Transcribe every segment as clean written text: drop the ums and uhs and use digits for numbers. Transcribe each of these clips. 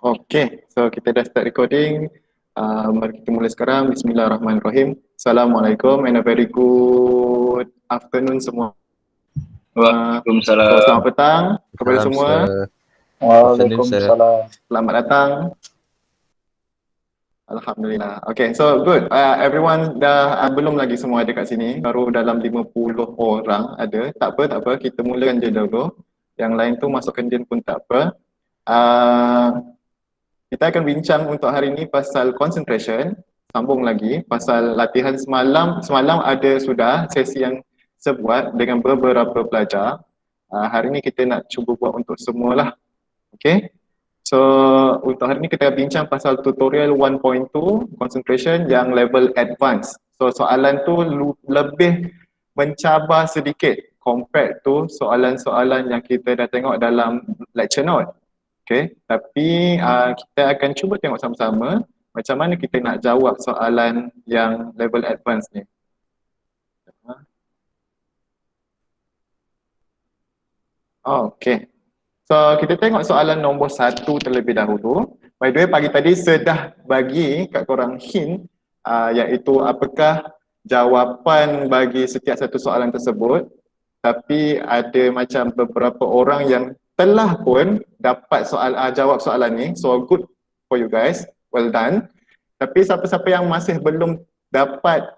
Okay, so kita dah start recording. Mari kita mula sekarang. Bismillahirrahmanirrahim. Assalamualaikum and a very good afternoon semua. Waalaikumsalam. So, selamat petang kepada semua. Waalaikumsalam. Selamat datang. Alhamdulillah. Okay, so good. Everyone dah belum lagi semua ada kat sini. Baru dalam 50 orang ada. Tak apa. Kita mulakan je dulu. Yang lain tu masukkan je pun tak apa. Kita akan bincang untuk hari ini pasal concentration. Sambung lagi pasal latihan semalam. Semalam ada sudah sesi yang sebuat dengan beberapa pelajar. Hari ini kita nak cuba buat untuk semualah. Okay. So untuk hari ini kita bincang pasal tutorial 1.2 concentration yang level advanced. So soalan tu lebih mencabar sedikit compared to soalan-soalan yang kita dah tengok dalam lecture note. Okay, tapi kita akan cuba tengok sama-sama macam mana kita nak jawab soalan yang level advance ni. Okay, so kita tengok soalan nombor 1 terlebih dahulu. By the way, pagi tadi saya bagi kat korang hint iaitu apakah jawapan bagi setiap satu soalan tersebut. Tapi ada macam beberapa orang yang telah pun dapat jawab soalan ni. So good for you guys, well done. Tapi siapa-siapa yang masih belum dapat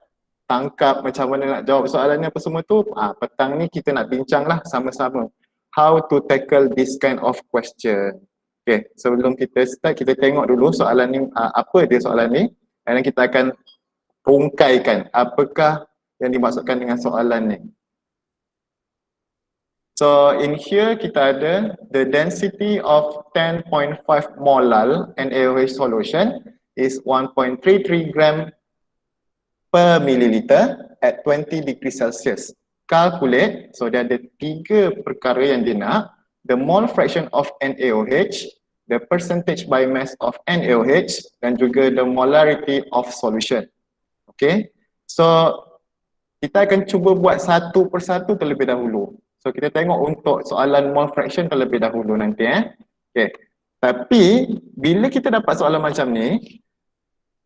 tangkap macam mana nak jawab soalan ni apa semua tu, petang ni kita nak bincang lah sama-sama how to tackle this kind of question. Okay, sebelum kita start, kita tengok dulu soalan ni, apa dia soalan ni, dan kita akan rungkaikan apakah yang dimaksudkan dengan soalan ni. So in here kita ada the density of 10.5 molal NaOH solution is 1.33 gram per milliliter at 20 degree Celsius. Calculate, so dia ada 3 perkara yang dia nak, the mole fraction of NaOH, the percentage by mass of NaOH, dan juga the molarity of solution. Okay, so kita akan cuba buat satu persatu terlebih dahulu. So kita tengok untuk soalan mole fraction terlebih dahulu nanti Okay. Tapi bila kita dapat soalan macam ni,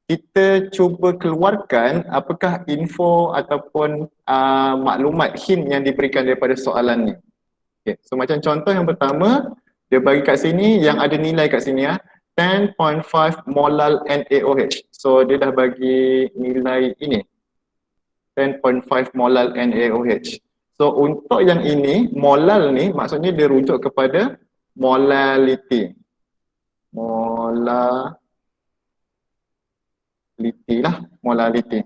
kita cuba keluarkan apakah info ataupun maklumat hint yang diberikan daripada soalan ni. Okay. So macam contoh yang pertama, dia bagi kat sini yang ada nilai kat sini 10.5 molal NaOH. So dia dah bagi nilai ini. 10.5 molal NaOH. So untuk yang ini, molal ni maksudnya dia rujuk kepada molality. Molality lah, molality.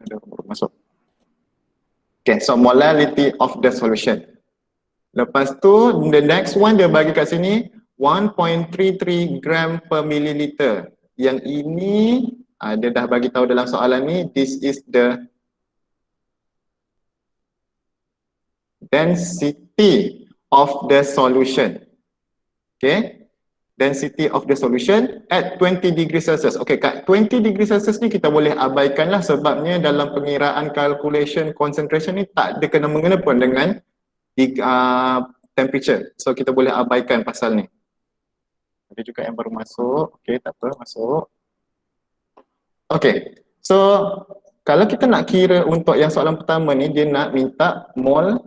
Ada huruf masuk. Okay, so molality of the solution. Lepas tu, the next one dia bagi kat sini 1.33 gram per milliliter. Yang ini dia dah bagi tahu dalam soalan ni, this is the density of the solution. Okay, density of the solution at 20 degree Celsius. Okay, kat 20 degree Celsius ni kita boleh abaikan lah sebabnya dalam pengiraan calculation concentration ni tak ada kena-mengena pun dengan temperature. So kita boleh abaikan pasal ni. Ada juga yang baru masuk. Okay, tak apa, masuk. Okay, so kalau kita nak kira untuk yang soalan pertama ni, dia nak minta mole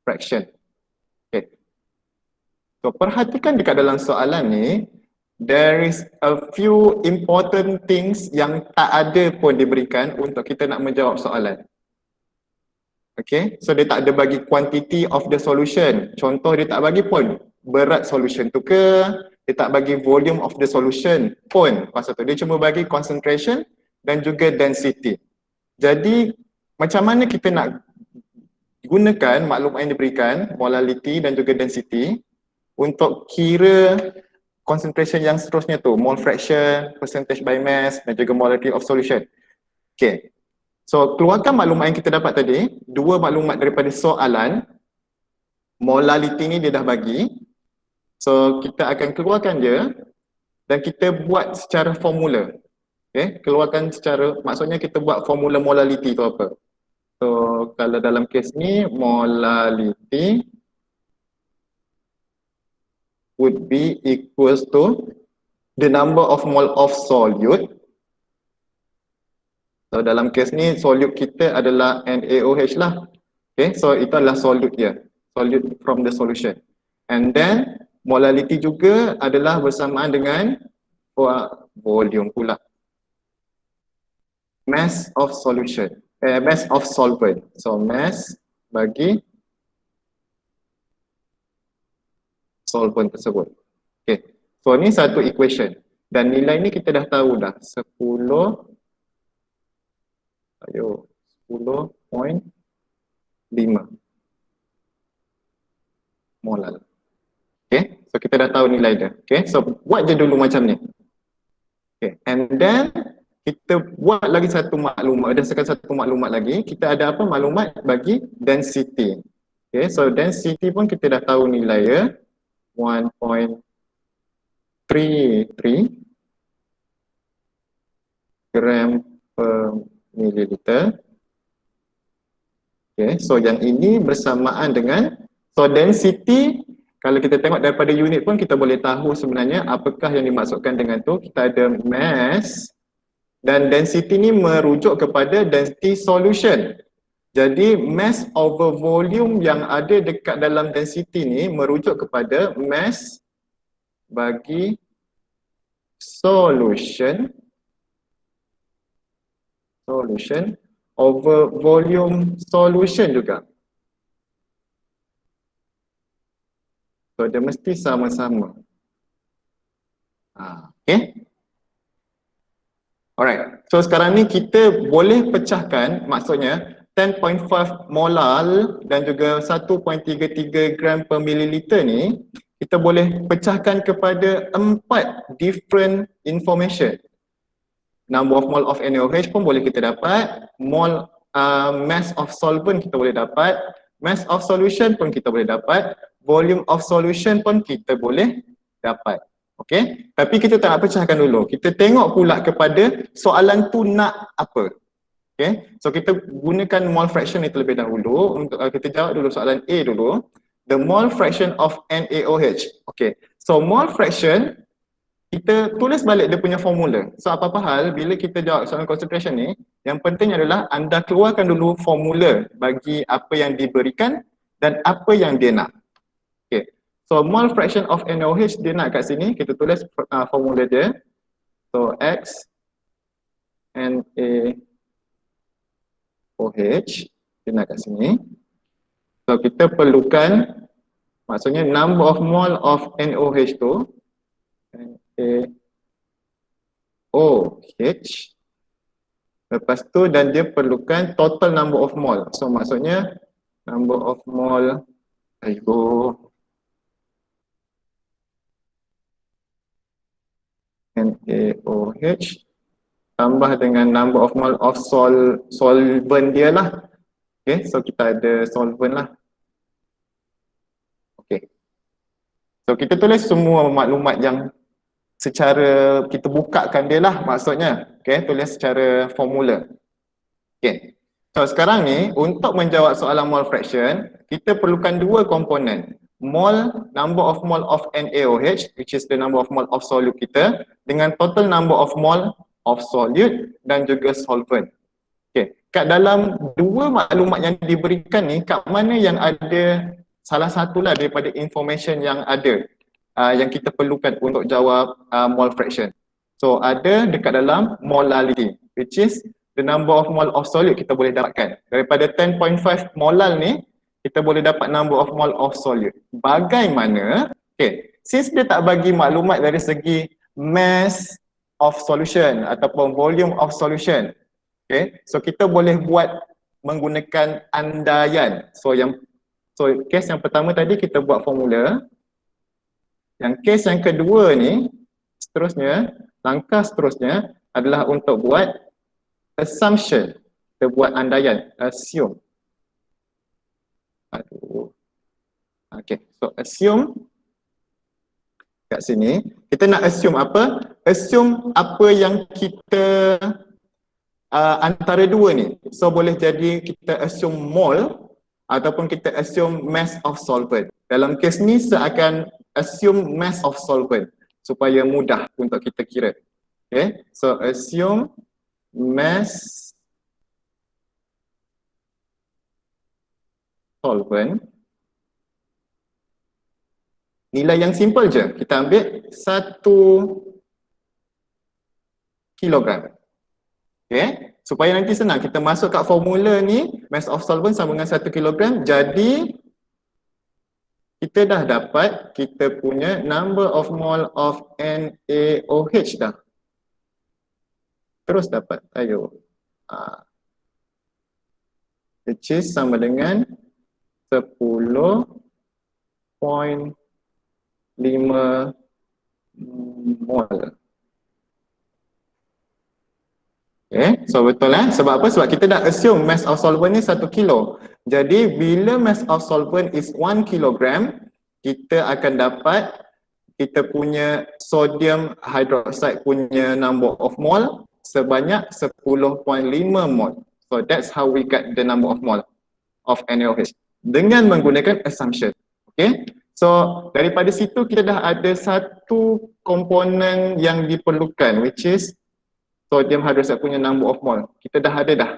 fraction. Okay, so perhatikan dekat dalam soalan ni, there is a few important things yang tak ada pun diberikan untuk kita nak menjawab soalan. Okay, so dia tak ada bagi quantity of the solution. Contoh dia tak bagi pun berat solution tu ke, dia tak bagi volume of the solution pun pasal tu. Dia cuma bagi concentration dan juga density. Jadi macam mana kita nak gunakan maklumat yang diberikan, molality dan juga density untuk kira concentration yang seterusnya tu, mole fraction, percentage by mass dan juga molarity of solution. Okay, so keluarkan maklumat yang kita dapat tadi, 2 maklumat daripada soalan. Molality ni dia dah bagi. So kita akan keluarkan dia dan kita buat secara formula. Okay, keluarkan secara, maksudnya kita buat formula molality tu apa. So kalau dalam kes ni molality would be equals to the number of mole of solute. So dalam kes ni solute kita adalah NaOH lah. Okay, so itu adalah solute dia. Solute from the solution. And then molality juga adalah bersamaan dengan volume pula. Mass of solution. Mass of solvent. So mass bagi solvent tersebut. Okay. So ni satu equation. Dan nilai ni kita dah tahu dah. 10 10.5 molal. Okay. So kita dah tahu nilai dia. Okay. So buat je dulu macam ni. Okay. And then kita buat lagi satu maklumat. Berdasarkan satu maklumat lagi. Kita ada apa maklumat bagi density. Okay. So density pun kita dah tahu nilai ya. 1.33 gram per mililiter. Okay, so yang ini bersamaan dengan, so density, kalau kita tengok daripada unit pun kita boleh tahu sebenarnya apakah yang dimaksudkan dengan tu. Kita ada mass dan density ni merujuk kepada density solution. Jadi mass over volume yang ada dekat dalam density ni merujuk kepada mass bagi solution over volume solution juga. So dia mesti sama-sama. Okay. Alright. So sekarang ni kita boleh pecahkan, maksudnya 10.5 molal dan juga 1.33 gram per mililiter ni kita boleh pecahkan kepada 4 different information. Number of mole of NaOH pun boleh kita dapat, mass of solvent kita boleh dapat, mass of solution pun kita boleh dapat, volume of solution pun kita boleh dapat. Okay, tapi kita tak nak pecahkan dulu. Kita tengok pula kepada soalan tu nak apa. Okay, so kita gunakan mole fraction ni terlebih dahulu untuk kita jawab dulu soalan A dulu. The mole fraction of NaOH. Okay, so mole fraction kita tulis balik dia punya formula. So apa-apa hal bila kita jawab soalan concentration ni, yang penting adalah anda keluarkan dulu formula bagi apa yang diberikan dan apa yang dia nak. Okay, so mole fraction of NaOH dia nak kat sini, kita tulis formula dia. So X NaOH dia nak kat sini. So kita perlukan, maksudnya number of mole of NaOH tu NaOH, lepas tu dan dia perlukan total number of mole. So maksudnya number of mole NaOH tambah dengan number of mole of solvent dia lah. Okay, so kita ada solvent lah. Okay, so kita tulis semua maklumat yang secara kita bukakan dia lah maksudnya. Okay, tulis secara formula. Okay, so sekarang ni untuk menjawab soalan mole fraction, kita perlukan dua komponen. Number of mole of NaOH, which is the number of mole of solute kita, dengan total number of mole of solute dan juga solvent. Okay, kat dalam dua maklumat yang diberikan ni, kat mana yang ada salah satulah daripada information yang ada yang kita perlukan untuk jawab mole fraction. So ada dekat dalam molality, which is the number of mole of solute kita boleh dapatkan. Daripada 10.5 molal ni, kita boleh dapat number of mole of solute. Bagaimana? Okay, since dia tak bagi maklumat dari segi mass of solution ataupun volume of solution, okay, so kita boleh buat menggunakan andaian. So case yang pertama tadi kita buat formula. Yang case yang kedua ni, seterusnya, langkah seterusnya adalah untuk buat assumption. Kita buat andaian, assume. Okay, so assume kat sini, kita nak assume apa? Assume apa yang kita antara dua ni. So boleh jadi kita assume mole ataupun kita assume mass of solvent. Dalam kes ni saya akan assume mass of solvent supaya mudah untuk kita kira. Okay, so assume mass solvent. Nilai yang simple je, kita ambil 1 kilogram. Okay, supaya nanti senang kita masuk kat formula ni, mass of solvent sama dengan 1 kilogram. Jadi kita dah dapat kita punya number of mole of NaOH dah. Terus dapat, ayo. Which is sama dengan 10.5 mol. Okay, so betul sebab apa? Sebab kita dah assume mass of solvent ni 1 kilo. Jadi bila mass of solvent is 1 kilogram, kita akan dapat kita punya sodium hydroxide punya number of mole sebanyak 10.5 mol. So that's how we get the number of mole of NaOH dengan menggunakan assumption. Okay, so daripada situ kita dah ada satu komponen yang diperlukan, which is sodium hydroxide punya number of mole. Kita dah ada dah.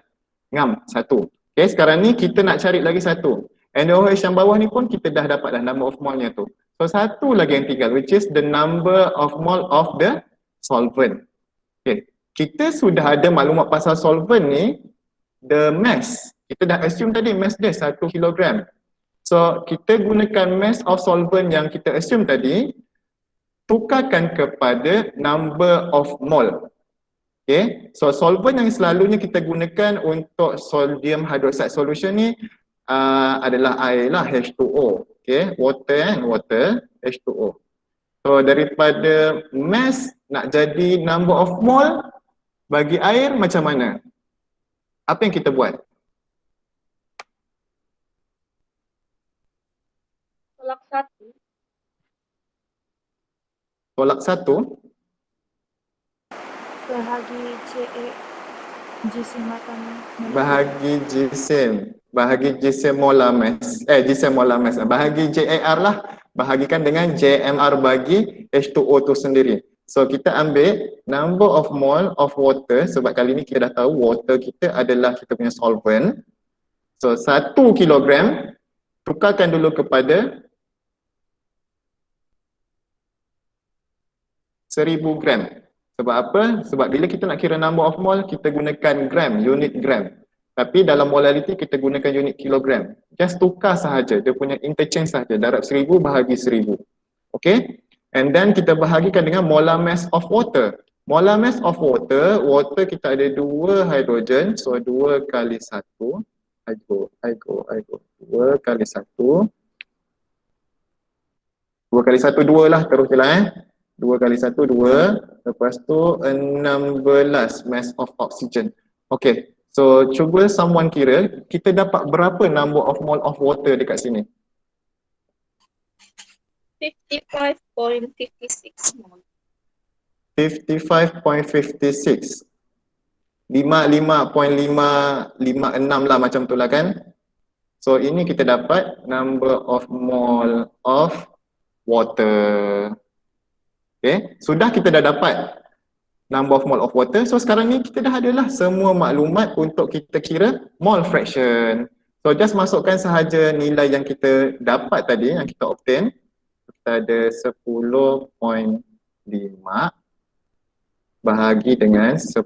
Ngam, satu. Okay, sekarang ni kita nak cari lagi satu. NaOH yang bawah ni pun kita dah dapat dah number of mole-nya tu. So satu lagi yang tinggal, which is the number of mole of the solvent. Okay, kita sudah ada maklumat pasal solvent ni, the mass. Kita dah assume tadi mass dia 1 kilogram. So kita gunakan mass of solvent yang kita assume tadi, tukarkan kepada number of mole. Okay, so solvent yang selalunya kita gunakan untuk sodium hydroxide solution ni adalah air lah, H2O. Okay, water H2O. So daripada mass nak jadi number of mole bagi air macam mana? Apa yang kita buat? Tolak 1. Tolak 1. Bahagi GSM bahagi GSM molar mass, GSM molar mass, bahagi JAR lah, bahagikan dengan JMR bagi H2O tu sendiri. So kita ambil number of mole of water, sebab kali ni kita dah tahu water kita adalah kita punya solvent. So 1 kilogram tukarkan dulu kepada 1000 gram. Sebab apa? Sebab bila kita nak kira number of mole, kita gunakan gram, unit gram. Tapi dalam molarity kita gunakan unit kilogram. Just tukar sahaja, dia punya interchange sahaja. Darab 1000 bahagi 1000. Okay? And then kita bahagikan dengan molar mass of water. Molar mass of water, water kita ada 2 hydrogen. So 2 kali 1. I go. 2 kali 1. 2 kali 1, 2 lah, terus je lah 2 kali 1, 2. Lepas tu 16 mass of oxygen. Okay, so cuba someone kira, kita dapat berapa number of mole of water dekat sini? 55.56 mol. 55.56. 55.556 lah macam tu lah kan. So ini kita dapat number of mole of water. Okay, sudah kita dah dapat number of mole of water. So sekarang ni kita dah adalah semua maklumat untuk kita kira mole fraction. So just masukkan sahaja nilai yang kita dapat tadi, yang kita obtain. Kita ada 10.5 bahagi dengan 10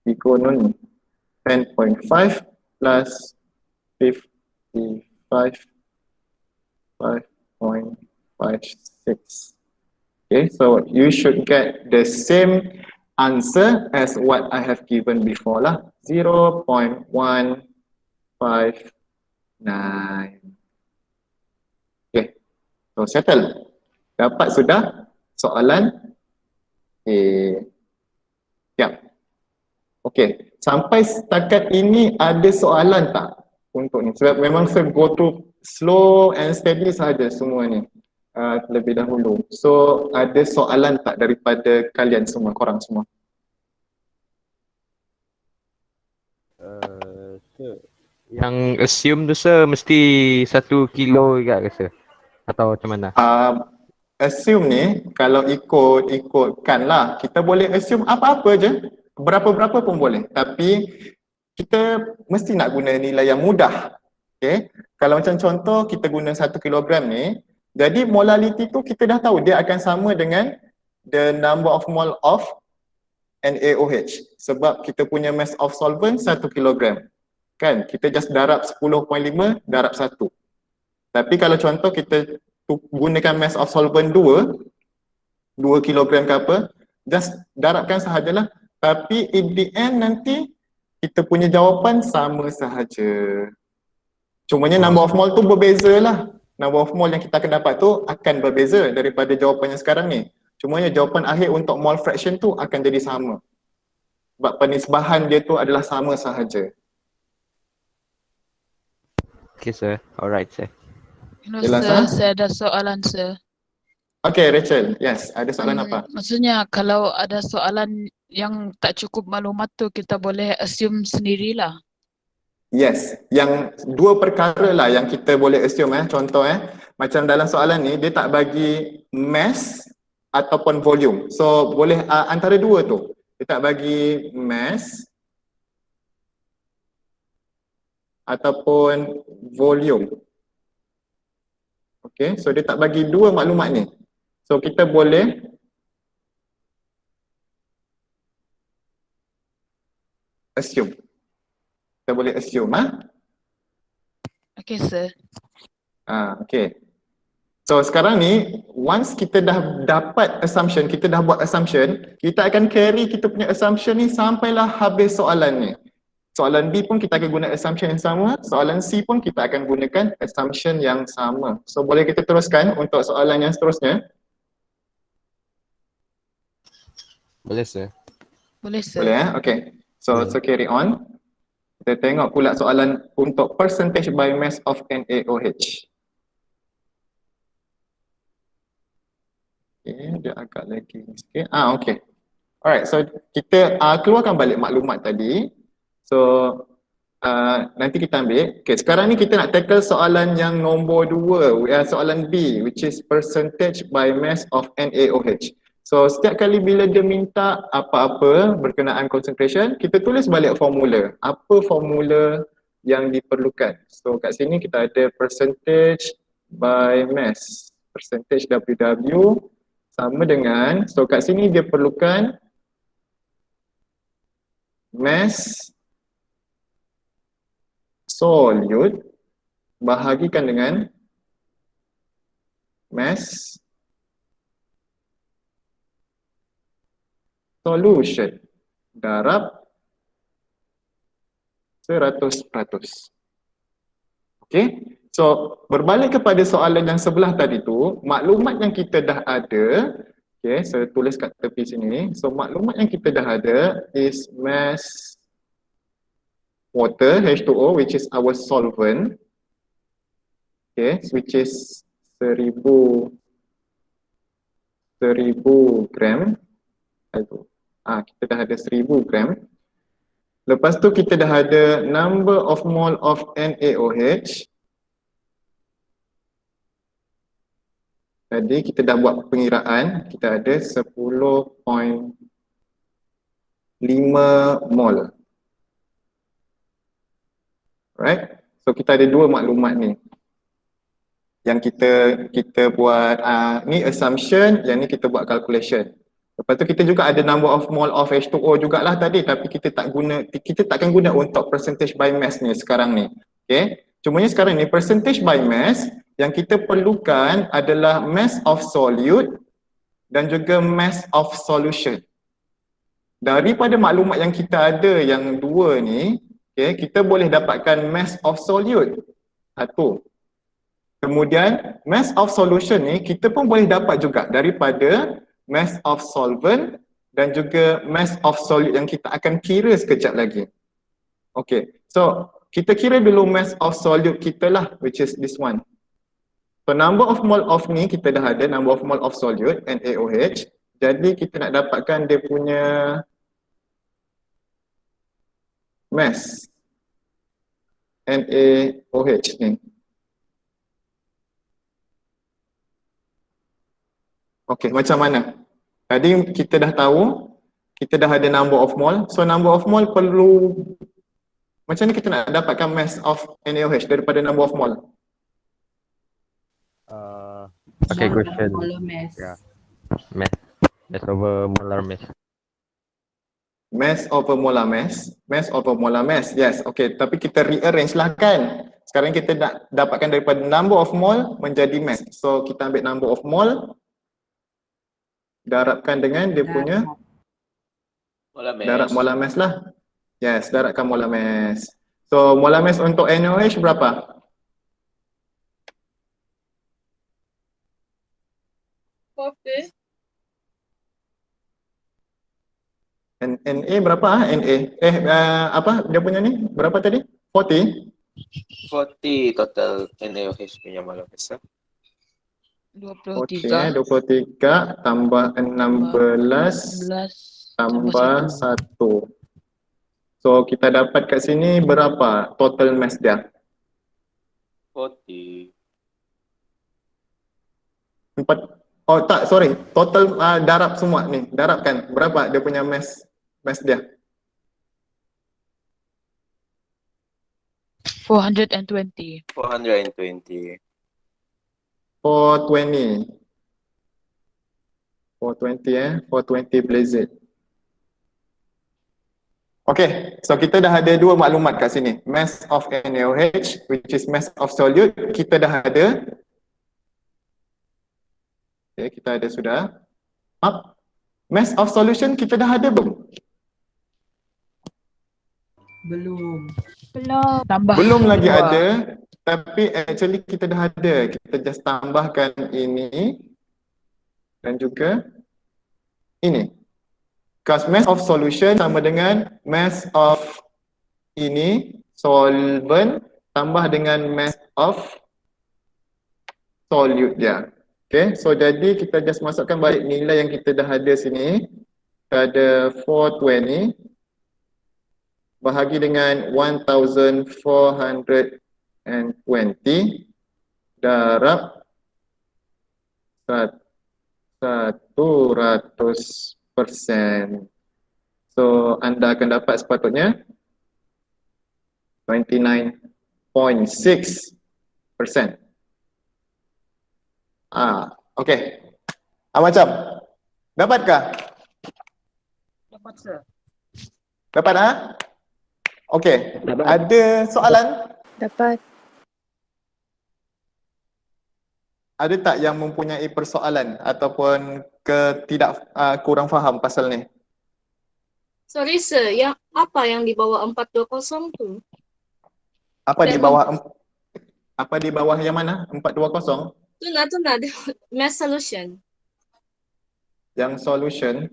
Iko nun 10.5 plus 55.56. Okay, so you should get the same answer as what I have given before lah, 0.159. Okay, so settle. Dapat sudah soalan A. Siap. Okay, sampai setakat ini ada soalan tak untuk ni? Sebab memang saya go through slow and steady sahaja semua ni. terlebih dahulu. So ada soalan tak daripada kalian semua, korang semua? Yang assume tu sir mesti 1 kilo juga ke sir? Atau macam mana? Assume ni kalau ikutkan lah, kita boleh assume apa-apa je, berapa-berapa pun boleh, tapi kita mesti nak guna nilai yang mudah. Okay? Kalau macam contoh kita guna 1 kilogram ni, jadi molality tu kita dah tahu dia akan sama dengan the number of mole of NaOH, sebab kita punya mass of solvent 1 kilogram. Kan? Kita just darab 10.5 darab 1. Tapi kalau contoh kita gunakan mass of solvent 2 kilogram ke apa, just darabkan sahajalah. Tapi in the end nanti kita punya jawapan sama sahaja. Cumanya number of mole tu berbeza lah. Number of mole yang kita akan dapat tu akan berbeza daripada jawapannya sekarang ni. Cumanya jawapan akhir untuk mole fraction tu akan jadi sama. Sebab penisbahan dia tu adalah sama sahaja. Okay sir, alright sir. Hello Jelas, sir, ah? saya ada soalan sir. Okay Rachel, yes, ada soalan apa? Maksudnya kalau ada soalan yang tak cukup maklumat tu kita boleh assume sendirilah. Yes, yang dua perkara lah yang kita boleh assume contoh macam dalam soalan ni dia tak bagi mass ataupun volume. So boleh antara dua tu. Dia tak bagi mass ataupun volume. Okay, so dia tak bagi dua maklumat ni. So kita boleh assume. Kita boleh assume Okay sir. Okay. So sekarang ni once kita dah dapat assumption, kita dah buat assumption, kita akan carry kita punya assumption ni sampailah habis soalan ni. Soalan B pun kita akan guna assumption yang sama, soalan C pun kita akan gunakan assumption yang sama. So boleh kita teruskan untuk soalan yang seterusnya? Boleh sir. Boleh sir. Boleh Okay. So carry on. Kita tengok pula soalan untuk percentage by mass of NaOH. Okay, dia agak lagi sikit. Okay. Alright, so kita keluarkan balik maklumat tadi. So nanti kita ambil. Okay, sekarang ni kita nak tackle soalan yang nombor 2, soalan B, which is percentage by mass of NaOH. So setiap kali bila dia minta apa-apa berkenaan concentration, kita tulis balik formula. Apa formula yang diperlukan? So kat sini kita ada percentage by mass. Percentage WW sama dengan, so kat sini dia perlukan mass solute bahagikan dengan mass solution darab 100%. Okay, so berbalik kepada soalan yang sebelah tadi tu, maklumat yang kita dah ada, okay, saya tulis kat tepi sini. So maklumat yang kita dah ada is mass water H2O, which is our solvent, okay, which is 1000 gram. Kita dah ada 1000 gram. Lepas tu kita dah ada number of mole of NaOH. Tadi kita dah buat pengiraan, kita ada 10.5 mole. Right? So kita ada dua maklumat ni. Yang kita buat ni assumption, yang ni kita buat calculation. Lepas tu kita juga ada number of mole of H2O jugalah tadi, tapi kita takkan guna untuk percentage by mass ni sekarang ni. Okay? Cumanya sekarang ni percentage by mass yang kita perlukan adalah mass of solute dan juga mass of solution. Daripada maklumat yang kita ada yang dua ni, okay, kita boleh dapatkan mass of solute. Satu. Kemudian mass of solution ni kita pun boleh dapat juga daripada mass of solvent dan juga mass of solute yang kita akan kira sekejap lagi. Okay, so kita kira dulu mass of solute kita lah, which is this one. So number of mole of ni kita dah ada number of mole of solute NaOH. Jadi kita nak dapatkan dia punya mass NaOH ni. Okey, macam mana? Tadi kita dah tahu kita dah ada number of mole. So number of mole perlu macam ni kita nak dapatkan mass of NaOH daripada number of mole. Okay, question. Molar mass. Yeah. Mass. Mass over molar mass. Mass over molar mass. Mass over molar mass. Yes, okay. Tapi kita rearrange lah kan. Sekarang kita nak dapatkan daripada number of mole menjadi mass. So kita ambil number of mole, darabkan dengan dia punya darab molar mass lah. Yes, darabkan molar mass. So molar mass untuk NaOH berapa? Kopi. Na berapa Na? Apa dia punya ni? Berapa tadi? 40? 40 total NaOH punya molar mass. 40 23 23 tambah 16 11 tambah 1. So kita dapat kat sini berapa total mass dia? 40. 4. Oh tak, sorry. Total darab semua ni. Darabkan. Berapa dia punya mass dia? 420 420. 420. 420 blazed. Okay, so kita dah ada dua maklumat kat sini. Mass of NaOH, which is mass of solute, kita dah ada. Okay, kita ada sudah. Mass of solution kita dah ada belum? Belum. Belum. tambah Belum lagi dua. ada, tapi actually kita dah ada. Kita just tambahkan ini dan juga ini. Because mass of solution sama dengan mass of ini solvent tambah dengan mass of solute dia. Okay, so jadi kita just masukkan balik nilai yang kita dah ada sini. Kita ada 420 bahagi dengan 1420 darab 100%. So anda akan dapat sepatutnya 29.6%. Okay. Macam? Dapatkah? Dapat sir. Dapat Okay. Ada soalan? Dapat. Ada tak yang mempunyai persoalan ataupun kurang faham pasal ni? Sorry sir, yang apa yang di bawah 420 tu? Apa di bawah yang mana? 420? Tuna mass solution. Yang solution.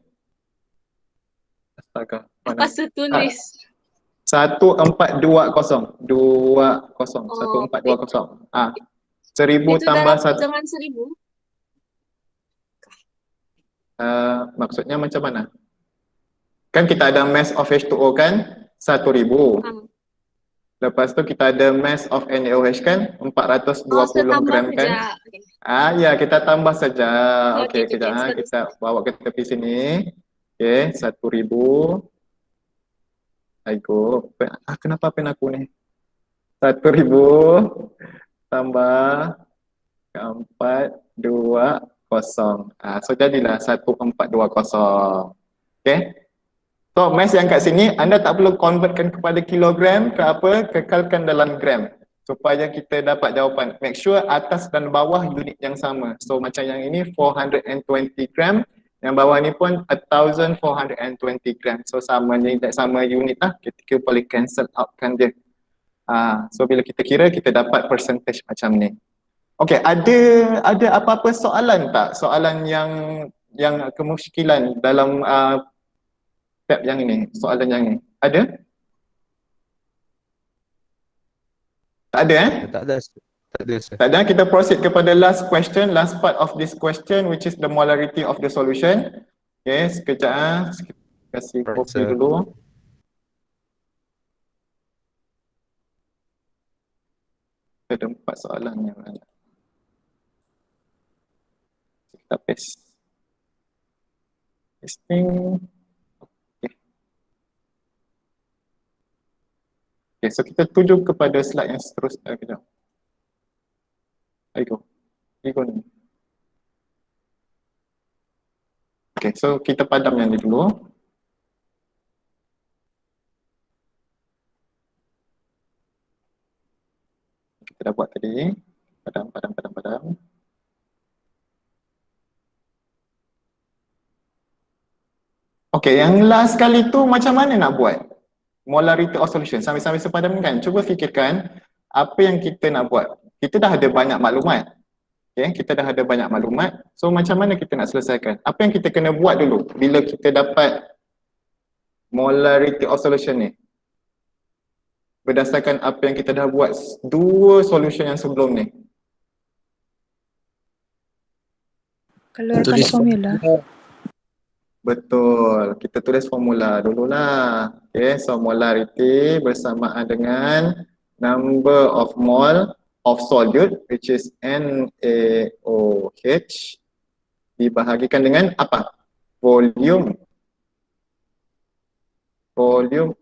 Astaga. Apa setulis? 1420. 1420. 1000 Itu tambah dalam 1. dengan 1000. Maksudnya macam mana? Kan kita ada mass of H2O kan 1000. Lepas tu kita ada mass of NaOH kan 420 gram kan. Ya kita tambah saja. Okey, kejap kita bawa ke tepi sini. Okey, 1000. Aiko, kenapa pen aku ni? 1000 tambah 420. So jadilah 1420. Okey. So mass yang kat sini anda tak perlu convertkan kepada kilogram ke apa, kekalkan dalam gram supaya kita dapat jawapan. Make sure atas dan bawah unit yang sama. So macam yang ini 420 gram, yang bawah ni pun 1420 gram. So sama unit lah, kita boleh cancel out kan dia. So bila kita kira kita dapat percentage macam ni. Okay, ada apa-apa soalan tak? Soalan yang kemusykilan dalam tab yang ini, soalan yang ni. Ada? Tak ada Tak Tak ada sir. Tak ada, kita proceed kepada last question, last part of this question, which is the molarity of the solution. Okay, sekejap kasih Right, copy sir. dulu. Ada 4 soalan yang ada. Kita paste. Pasting. Okay. Okay, so kita tuju kepada slide yang seterusnya. Kejap. Ayo. Ni. Okay, so kita padam yang ni dulu. Kita dah buat tadi. Padam. Okay, yang last kali tu macam mana nak buat? Molarity of solution. Sambil-sambil sepadamkan. Cuba fikirkan apa yang kita nak buat. Kita dah ada banyak maklumat. Okay, kita dah ada banyak maklumat. So macam mana kita nak selesaikan? Apa yang kita kena buat dulu bila kita dapat molarity of solution ni? Berdasarkan apa yang kita dah buat dua solution yang sebelum ni. Keluarkan formula. Betul, kita tulis formula dululah. Okay, so molarity bersamaan dengan number of mole of solute, which is NaOH, dibahagikan dengan apa? Volume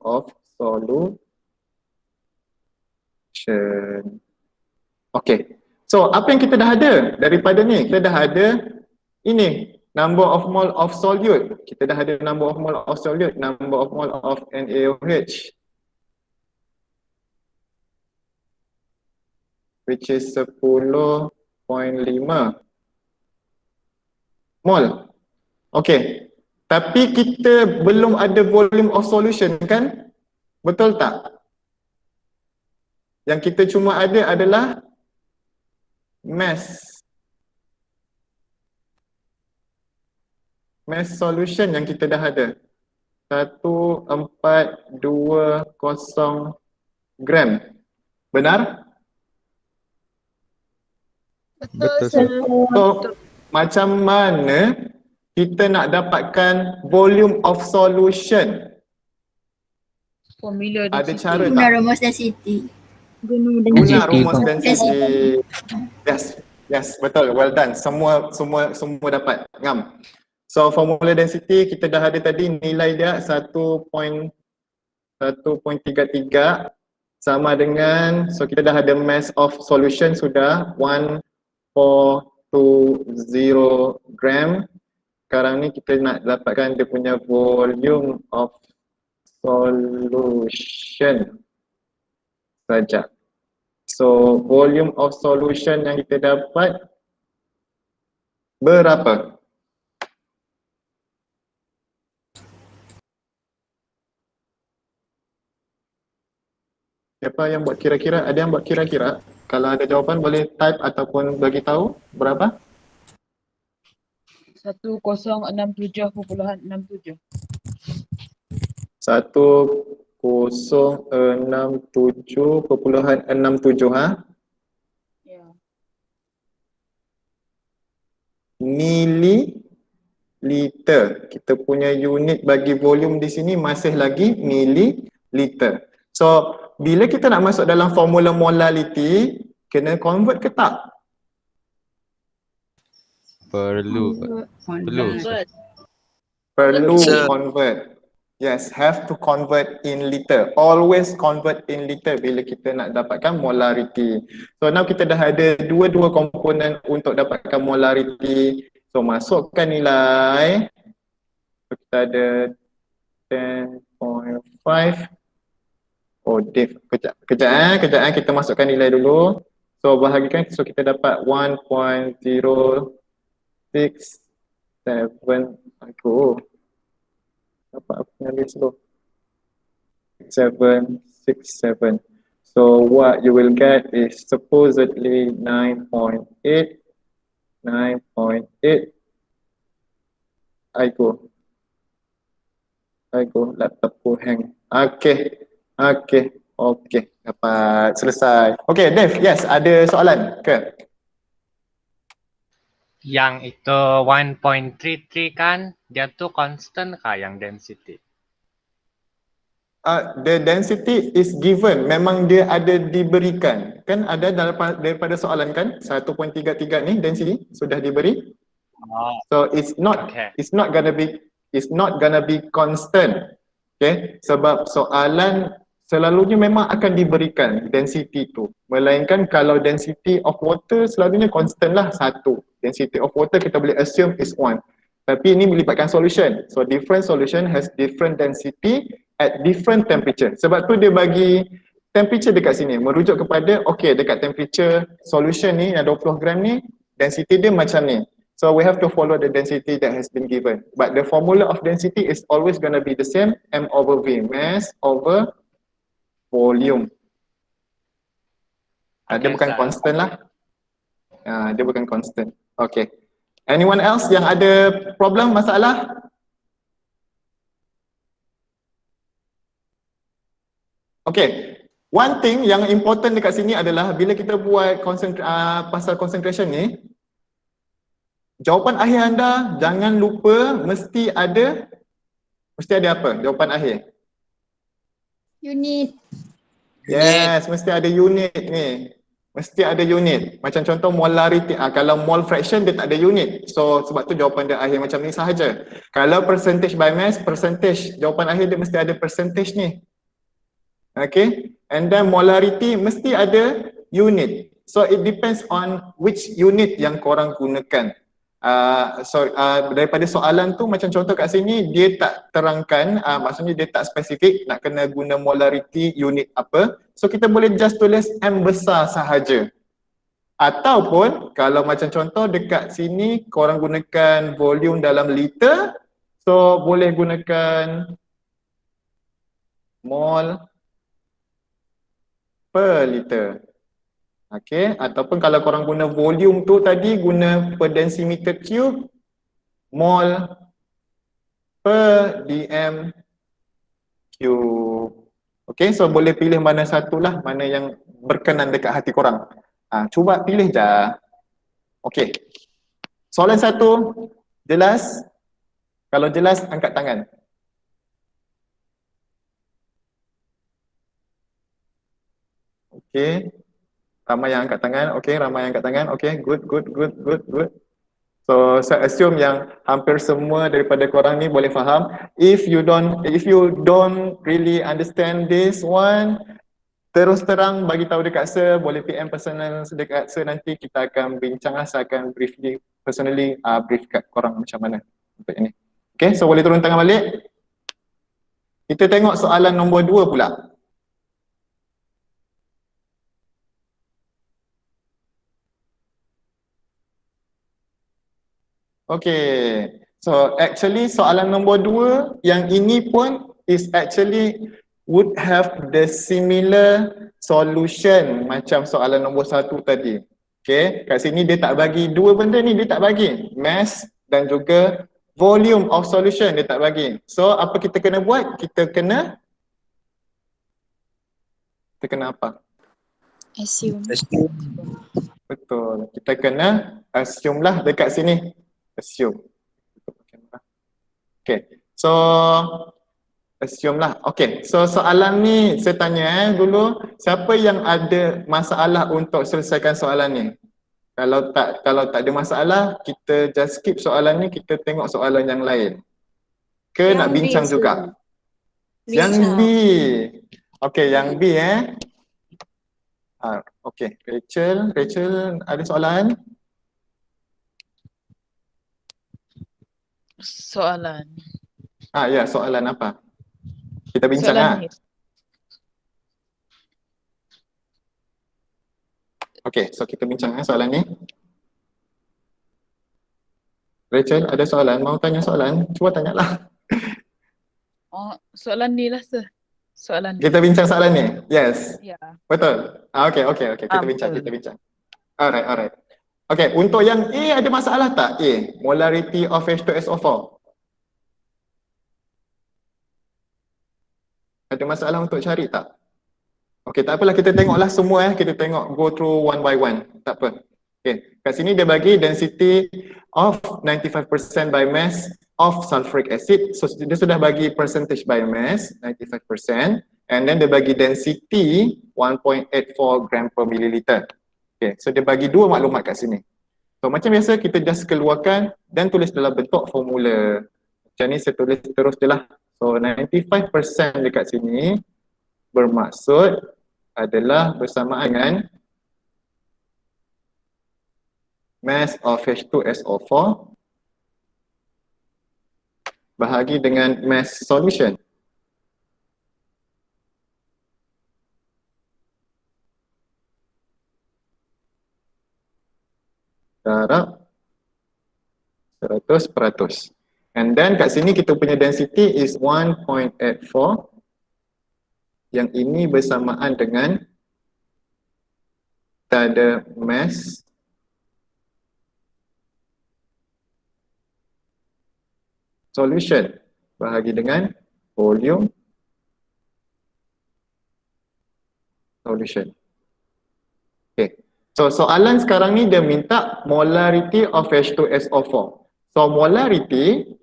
of solution. Okay, so apa yang kita dah ada daripada ni? Kita dah ada ini, number of mole of solute. Kita dah ada number of mole of solute, number of mole of NaOH, which is 10.5 mole. Okay, tapi kita belum ada volume of solution kan? Betul tak? Yang kita cuma ada adalah mass solution yang kita dah ada. 1420 gram. Benar? Betul sir. So, macam mana kita nak dapatkan volume of solution? Formula Ada density. cara Guna tak? rumus density. Guna rumus Density. density. Yes, betul. Well done. Semua dapat. Ngam. So formula density kita dah ada tadi, nilai dia 1.33 sama dengan, so kita dah ada mass of solution sudah 1420 gram. Sekarang ni kita nak dapatkan dia punya volume of solution saja. So volume of solution yang kita dapat berapa? Siapa yang buat kira-kira? Ada yang buat kira-kira? Kalau ada jawapan boleh type ataupun bagi tahu berapa? 1067.67. 1067.67 ha? Ya. Mililiter. Kita punya unit bagi volume di sini masih lagi mililiter. So, bila kita nak masuk dalam formula molality, kena convert ke tak? Perlu. Convert. Perlu Sir. convert. Yes, have to convert in liter. Always convert in liter bila kita nak dapatkan molarity. So now kita dah ada dua komponen untuk dapatkan molarity. So masukkan nilai. So, kita ada 10.5. Oh, Dave, kejap kita masukkan nilai dulu. So bahagikan, so kita dapat 1.067. Aku dapat apa yang dia slow 767. So what you will get is supposedly 9.8. I go laptopku hang. Okay. Dapat selesai. Okay, Dev, yes, ada soalan ke? Yang itu 1.33 kan, dia tuh constant kah yang density? The density is given, memang dia ada diberikan. Kan ada daripada soalan kan, 1.33 ni density sudah diberi. Oh, So it's not okay. it's not gonna be constant. Okay, sebab soalan selalunya memang akan diberikan density tu. Melainkan kalau density of water selalunya constant lah 1. Density of water kita boleh assume is 1. Tapi ini melibatkan solution. So different solution has different density at different temperature. Sebab tu dia bagi temperature dekat sini merujuk kepada okay, dekat temperature solution ni yang 20 gram ni density dia macam ni. So we have to follow the density that has been given. But the formula of density is always going to be the same, M over V, mass over volume. Dia Okay, bukan sir. constant lah. Dia bukan constant. Okay. Anyone else yang ada problem, masalah? Okay. One thing yang important dekat sini adalah bila kita buat pasal concentration ni, jawapan akhir anda jangan lupa mesti ada apa? Jawapan akhir. Unit. Yes, mesti ada unit ni. Mesti ada unit. Macam contoh molarity. Kalau mole fraction dia tak ada unit. So sebab tu jawapan dia akhir macam ni sahaja. Kalau percentage by mass, percentage. Jawapan akhir dia mesti ada percentage ni. Okay. And then molarity mesti ada unit. So it depends on which unit yang korang gunakan. Daripada soalan tu macam contoh kat sini dia tak terangkan, maksudnya dia tak spesifik nak kena guna molarity unit apa. So kita boleh just tulis M besar sahaja. Ataupun kalau macam contoh dekat sini korang gunakan volume dalam liter, so boleh gunakan mol per liter. Okay, ataupun kalau korang guna volume tu tadi guna per decimeter cube, mol per dm cube. Okay, so boleh pilih mana satu lah, mana yang berkenan dekat hati korang. Cuba pilih dah. Okay, soalan satu jelas? Kalau jelas angkat tangan. Okay. Ramai yang angkat tangan, okay, ramai yang angkat tangan, okay, good. So saya assume yang hampir semua daripada korang ni boleh faham. If you don't really understand this one, terus terang bagi tahu dekat Sir, boleh PM personal dekat Sir, nanti kita akan bincang lah, saya akan brief kat korang macam mana untuk ini. Okay, so boleh turun tangan balik. Kita tengok soalan nombor 2 pula. Okay, so actually soalan nombor 2 yang ini pun is actually would have the similar solution macam soalan nombor 1 tadi. Okay, kat sini dia tak bagi dua benda ni, dia tak bagi mass dan juga volume of solution, dia tak bagi. So apa kita kena buat? Kita kena apa? Assume. Betul, kita kena assume lah dekat sini. Assume. Okay, so assume lah. Okay, so soalan ni saya tanya dulu, siapa yang ada masalah untuk selesaikan soalan ni? Kalau tak ada masalah, kita just skip soalan ni, kita tengok soalan yang lain. Ke nak bincang juga? Yang B. Okay, yang B okay, Rachel ada soalan? Soalan. Ya, soalan apa? Kita bincang Soalan ni. Okay, so kita bincang soalan ni. Rachel, ada soalan? Mau tanya soalan? Cuba tanyalah. Oh, soalan ni lah Sir. Soalan ni. Kita bincang soalan ni? Yes. Ya. Betul? Okay. Kita betul. bincang. Alright. Okay, untuk yang A ada masalah tak? A, molarity of H2SO4. Ada masalah untuk cari tak? Okay, tak apalah, kita tengoklah semua kita tengok go through one by one. Tak apa. Okay, kat sini dia bagi density of 95% by mass of sulfuric acid. So dia sudah bagi percentage by mass 95%, and then dia bagi density 1.84 gram per milliliter. Okay, so dia bagi dua maklumat kat sini. So macam biasa kita just keluarkan dan tulis dalam bentuk formula. Macam ni saya tulis terus je lah. So 95% dekat sini bermaksud adalah bersamaan dengan mass of H2SO4 bahagi dengan mass solution. Darab 100%. And then kat sini kita punya density is 1.84. Yang ini bersamaan dengan kita ada mass solution bahagi dengan volume solution. Okay. So soalan sekarang ni dia minta molarity of H2SO4. So molarity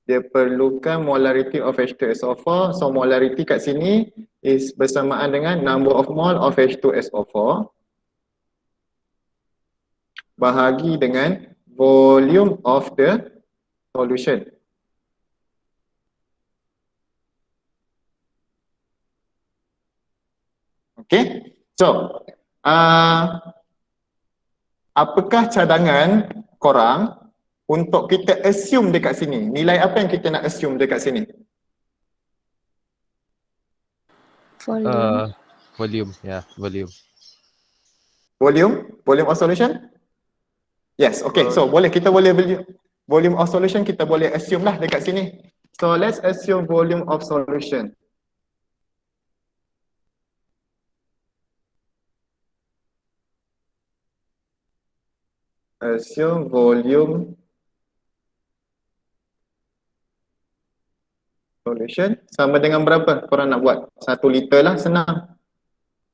dia perlukan molarity of H2SO4. So molarity kat sini is bersamaan dengan number of mole of H2SO4 bahagi dengan volume of the solution. Okay, so apakah cadangan korang untuk kita assume dekat sini? Nilai apa yang kita nak assume dekat sini? Volume, ya, volume. Volume of solution? Yes, okay. So boleh kita boleh volume of solution kita boleh assume lah dekat sini. So let's assume volume of solution. Assume volume solution sama dengan berapa korang nak buat? 1 liter lah, senang.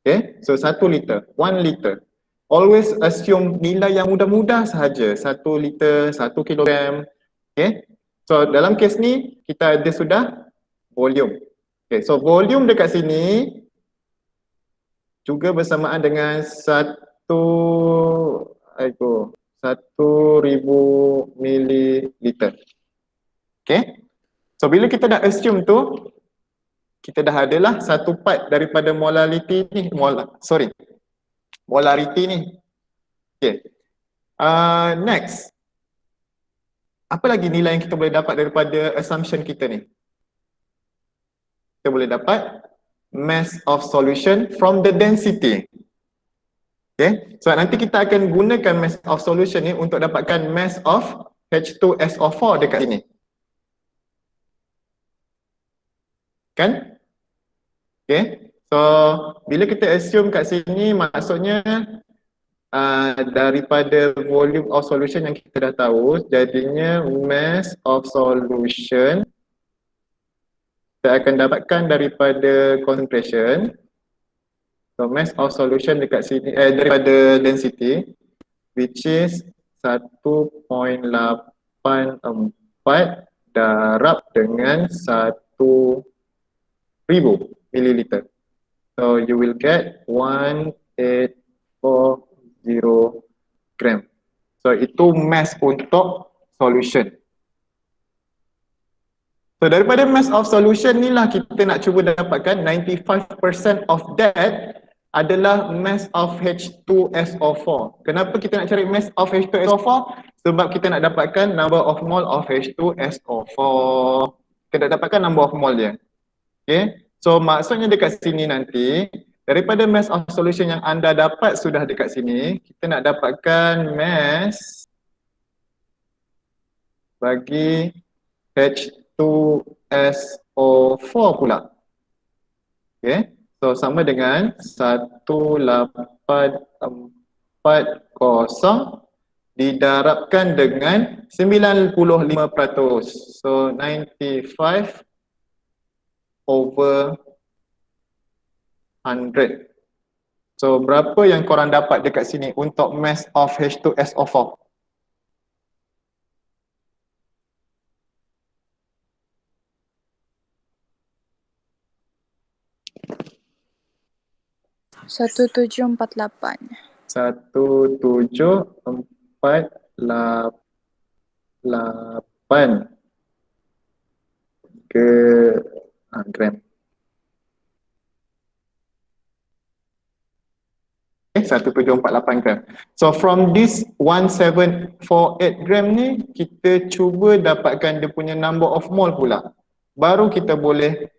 Okay, so 1 liter, 1 liter. Always assume nilai yang mudah-mudah sahaja. 1 liter, 1 kilogram. Okay, so dalam kes ni kita ada sudah volume. Okay, so volume dekat sini juga bersamaan dengan 1,000 mililiter. Okay, so bila kita dah assume tu, kita dah adalah satu part daripada molarity ni, molarity ni. Okay. Next. Apa lagi nilai yang kita boleh dapat daripada assumption kita ni? Kita boleh dapat mass of solution from the density. Okay. So nanti kita akan gunakan mass of solution ni untuk dapatkan mass of H2SO4 dekat sini. Kan? Okay. So bila kita assume kat sini maksudnya daripada volume of solution yang kita dah tahu, jadinya mass of solution kita akan dapatkan daripada concentration. So mass of solution dekat sini daripada density which is 1.84 darab dengan 1,000 milliliter. So you will get 1840 gram. So itu mass untuk solution. So daripada mass of solution ni lah kita nak cuba dapatkan 95% of that adalah mass of H2SO4. Kenapa kita nak cari mass of H2SO4? Sebab kita nak dapatkan number of mole of H2SO4. Kita nak dapatkan number of mole dia. Okay. So maksudnya dekat sini nanti daripada mass of solution yang anda dapat sudah dekat sini, kita nak dapatkan mass bagi H2SO4 pula. Okay. So sama dengan 1840 didarabkan dengan 95%. So 95 over 100. So berapa yang korang dapat dekat sini untuk mass of H2SO4? Satu 1748. 1748 ke gram. Okay, 1748 gram. So from this 1748 gram ni, kita cuba dapatkan dia punya number of mole pula. Baru kita boleh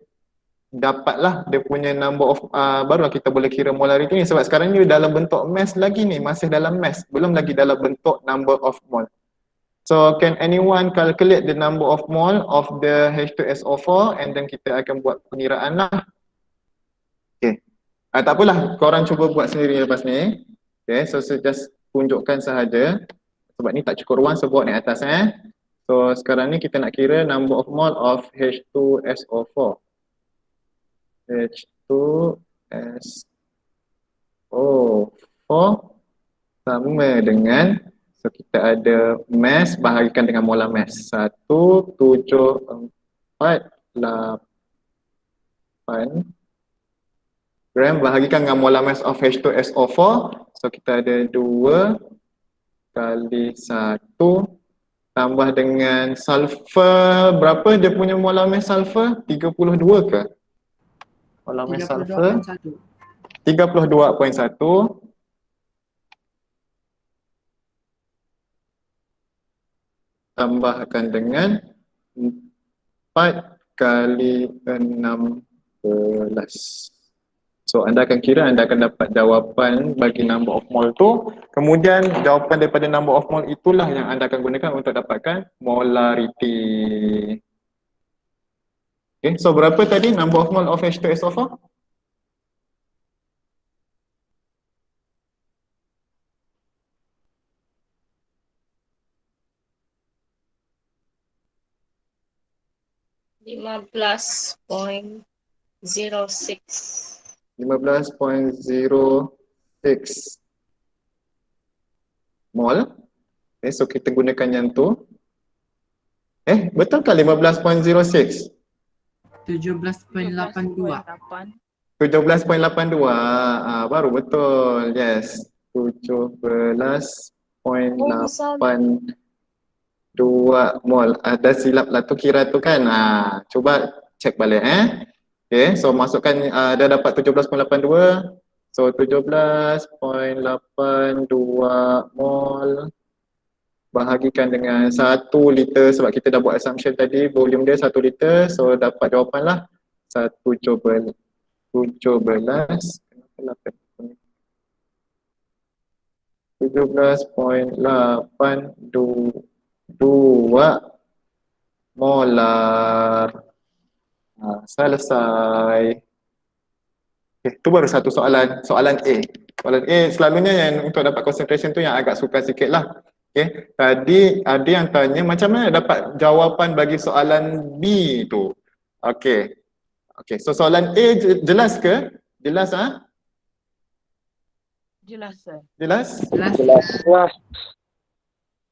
dapatlah dia punya number of, barulah kita boleh kira molarity ni. Sebab sekarang ni dalam bentuk mass lagi ni, masih dalam mass, belum lagi dalam bentuk number of mole. So can anyone calculate the number of mole of the H2SO4 and then kita akan buat pengiraan lah. Okay. Tak apalah, korang cuba buat sendiri lepas ni. Okay, so saya just tunjukkan sahaja. Sebab ni tak cukup ruang, so buat naik atas So sekarang ni kita nak kira number of mole of H2SO4. H2SO4 sama dengan, so kita ada mass bahagikan dengan molar mass. 1748 gram bahagikan dengan molar mass of H2SO4. So kita ada 2 kali 1 tambah dengan sulfur. Berapa dia punya molar mass sulfur? 32 ke? Molar mass sulfur 32.1 tambahkan dengan 4 kali 16. So anda akan kira, anda akan dapat jawapan bagi number of mole tu. Kemudian jawapan daripada number of mole itulah yang anda akan gunakan untuk dapatkan molarity. Okay, so berapa tadi number of mole of H2SO4? Lima belas 15.06 mol. Okay, so kita gunakan yang tu. Betul ke 15.06? 17.82. 17.82. Baru betul. Yes. 17.82 mol. Ada silap lah tu kira tu kan. Cuba cek balik Okay, so masukkan dah dapat 17.82. So 17.82 mol bahagikan dengan 1 liter, sebab kita dah buat assumption tadi volume dia 1 liter. So dapat jawapan lah 17.82 molar. Selesai. Okay, tu baru satu soalan. Soalan A. Soalan A selalunya yang untuk dapat concentration tu yang agak sukar sikit lah. Okay. Tadi ada yang tanya macam mana dapat jawapan bagi soalan B tu. Okay. Okay, so soalan A jelas ke? Jelas Jelas, sir. Jelas? Jelas.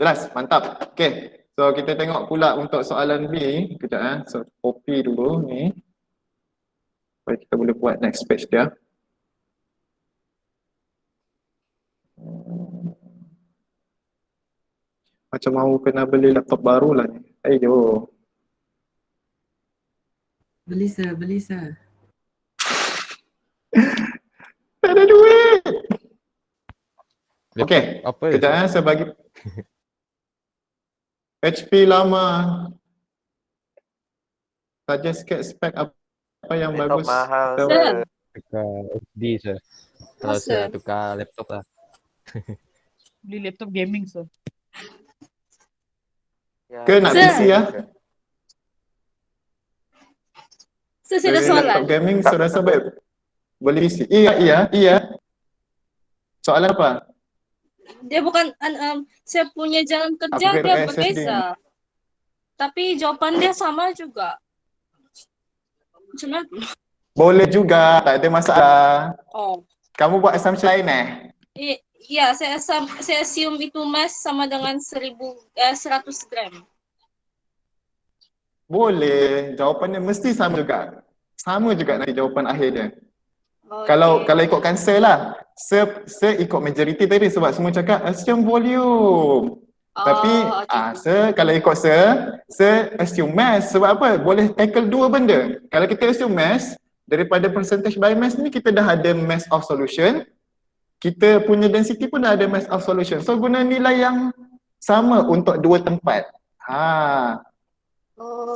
Jelas, mantap. Okay. So kita tengok pula untuk soalan B. Kejap So copy dulu ni. Supaya kita boleh buat next page dia. Macam mau kena beli laptop baru lah ni. Ayo. Beli sir. Tak ada duit. Okay. Apa? Kejap saya bagi. HP lama. Saja spek apa yang bagus. mahal. Sir. Tukar SD sir. Kalau Sir. saya tukar laptop lah. Beli laptop gaming, sir. Ke nak Sir. PC ya? Saya ada Beli soalan. laptop gaming saya rasa baik. Beli PC. Iya. Soalan apa? Dia bukan saya punya jalan kerja Upgrade dia SSD. berbeza. Tapi jawapan dia sama juga. Macam mana? Boleh juga, tak ada masalah. Oh. Kamu buat assumption lain Iya, saya assume itu mass sama dengan 100 gram. Boleh, jawapannya mesti sama juga. Sama juga nanti jawapan akhir dia. Okay. Kalau ikutkan Sir lah. Sir ikut majority tadi sebab semua cakap assume volume. Tapi Sir kalau ikut Sir assume mass. Sebab apa? Boleh tackle dua benda. Kalau kita assume mass, daripada percentage by mass ni kita dah ada mass of solution. Kita punya density pun dah ada mass of solution. So guna nilai yang sama untuk dua tempat.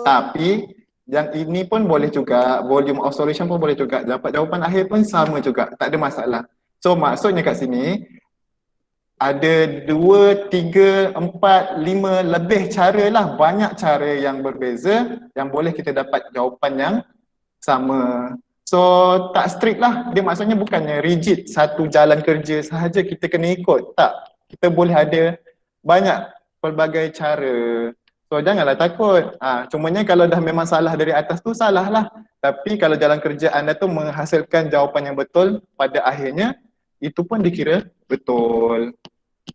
Tapi yang ini pun boleh juga, volume of solution pun boleh juga, dapat jawapan akhir pun sama juga, tak ada masalah. So maksudnya kat sini ada 2, 3, 4, 5 lebih cara lah, banyak cara yang berbeza yang boleh kita dapat jawapan yang sama. So tak strict lah, dia maksudnya bukannya rigid satu jalan kerja sahaja kita kena ikut, tak. Kita boleh ada banyak pelbagai cara. So janganlah takut. Cumanya kalau dah memang salah dari atas tu salah lah. Tapi kalau jalan kerja anda tu menghasilkan jawapan yang betul pada akhirnya, itu pun dikira betul.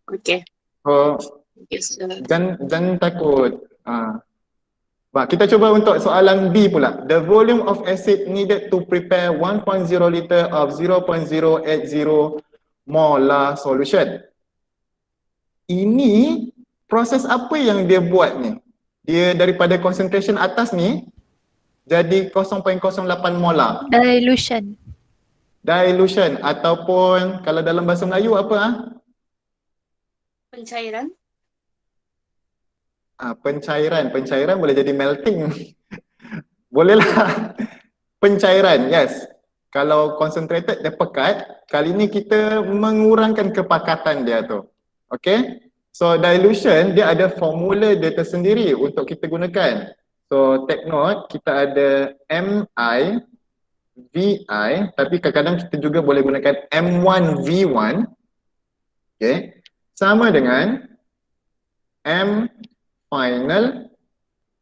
Okay. So jangan takut. Kita cuba untuk soalan B pula. The volume of acid needed to prepare 1.0 liter of 0.080 molar solution. Ini proses apa yang dia buat ni? Dia daripada concentration atas ni jadi 0.08 molar. Dilution. Dilution ataupun kalau dalam bahasa Melayu apa? Pencairan. Pencairan boleh jadi melting. Bolehlah. Pencairan, yes. Kalau concentrated dia pekat, kali ni kita mengurangkan kepekatan dia tu. Okay? So dilution dia ada formula dia tersendiri untuk kita gunakan. So take note, kita ada MI, VI, tapi kadang-kadang kita juga boleh gunakan M1, V1. Okay. Sama dengan M final,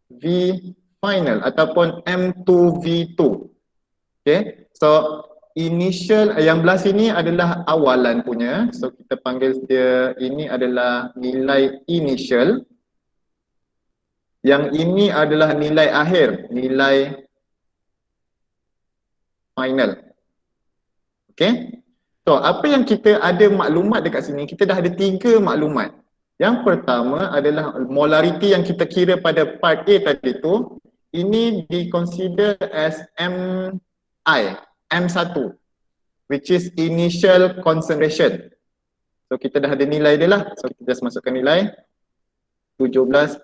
V final ataupun M2, V2. Okay. So initial yang belah sini adalah awalan punya. So kita panggil dia, ini adalah nilai initial. Yang ini adalah nilai akhir, nilai final. Okay. So apa yang kita ada maklumat dekat sini, kita dah ada 3 maklumat. Yang pertama adalah molarity yang kita kira pada part A tadi tu, ini di-consider as MI, M1, which is initial concentration. So kita dah ada nilai dia lah, so kita just masukkan nilai 17.8.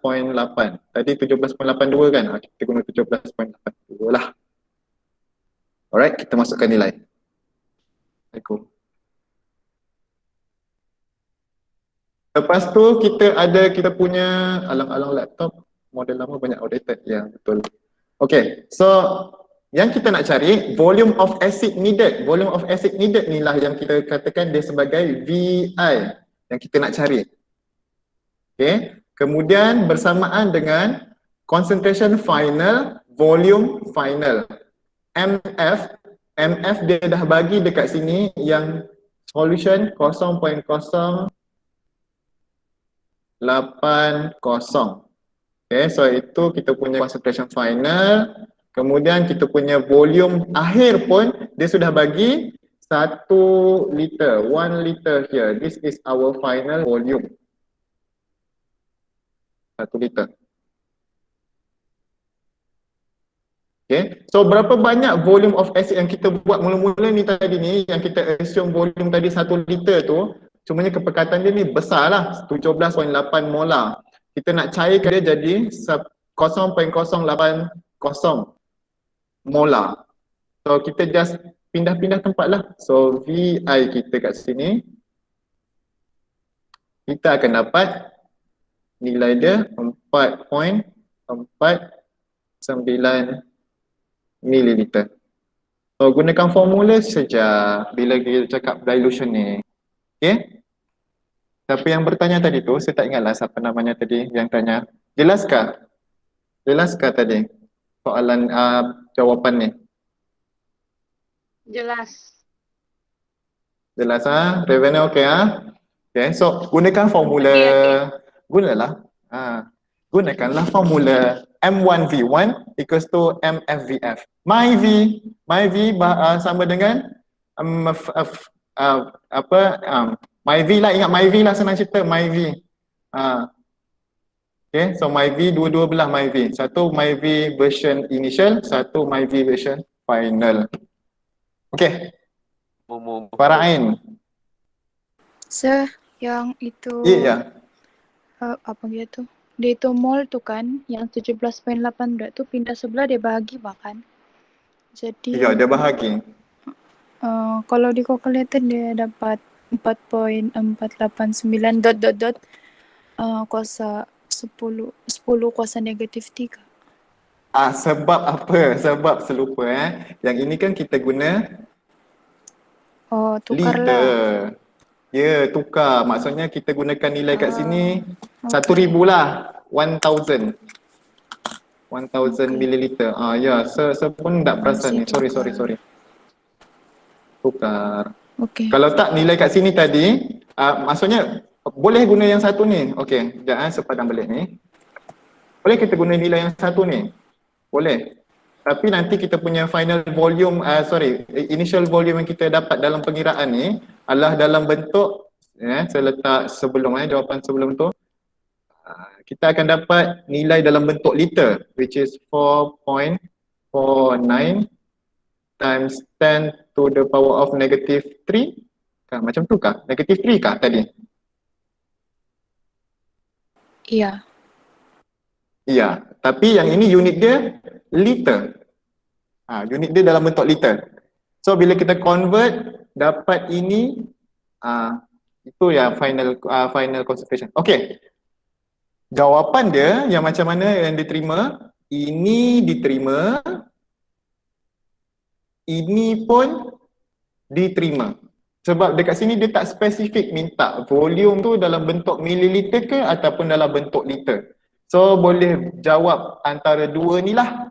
Tadi 17.82 kan, kita guna 17.82 lah. Alright, kita masukkan nilai. Assalamualaikum. Lepas tu kita punya alang-alang laptop model lama banyak outdated. Ya, betul. Okay, so yang kita nak cari volume of acid needed. Volume of acid needed ni lah yang kita katakan dia sebagai VI yang kita nak cari. Okay, kemudian bersamaan dengan concentration final, volume final. MF dia dah bagi dekat sini yang solution 0.080. Okay, so itu kita punya concentration final. Kemudian kita punya volume akhir pun dia sudah bagi 1 liter, 1 liter here. This is our final volume. 1 liter. Okay, so berapa banyak volume of acid yang kita buat mula-mula ni tadi ni, yang kita assume volume tadi 1 liter tu, cumanya kepekatan dia ni besar lah, 17.8 molar. Kita nak cairkan dia jadi 0.080 molar. So kita just pindah-pindah tempat lah. So VI kita kat sini, kita akan dapat nilai dia 4.49 mililiter. So gunakan formula saja bila kita cakap dilution ni. Okay. Tapi yang bertanya tadi tu, saya tak ingatlah siapa namanya tadi yang tanya. Jelaskah tadi soalan jawapan ni? Jelas. Jelas Ravenna okey Okay, so gunakan formula, gunakanlah formula M1V1 equals to MFVF. My V sama dengan my V lah, ingat my V lah, senang cerita my V. Okay, so my V dua-dua belah my V. Satu my V version initial, satu my V version final. Okay, Farain. Sir, yang itu Ya. apa dia tu? Dia itu mol tu kan, yang 17.8 berat tu pindah sebelah dia bahagi bahkan. Jadi Ya, dia bahagi. kalau di calculator dia dapat 4.489 dot kuasa 10 kuasa negatif 3. Sebab apa? Sebab selupa Yang ini kan kita guna Tukarlah. liter. Ya, tukar. Maksudnya kita gunakan nilai kat sini 1,000 lah. 1,000 milliliter. Ya, saya pun tak perasan ni. Sorry. Tukar. Okey. Kalau tak nilai kat sini tadi, maksudnya boleh guna yang satu ni. Okey, sekejap saya padam balik ni. Boleh kita guna nilai yang satu ni? Boleh. Tapi nanti kita punya final volume, initial volume yang kita dapat dalam pengiraan ni adalah dalam bentuk, saya letak sebelum jawapan sebelum tu. Kita akan dapat nilai dalam bentuk liter, which is 4.49 times 10 to the power of negative 3. Macam tu kah? Negative 3 kah tadi? Iya. Iya, tapi yang ini unit dia liter. Unit dia dalam bentuk liter. So bila kita convert dapat ini, itu yang final concentration. Okey. Jawapan dia yang macam mana yang diterima? Ini diterima. Ini pun diterima. Sebab dekat sini dia tak spesifik minta volume tu dalam bentuk mililiter ke ataupun dalam bentuk liter. So boleh jawab antara dua ni lah.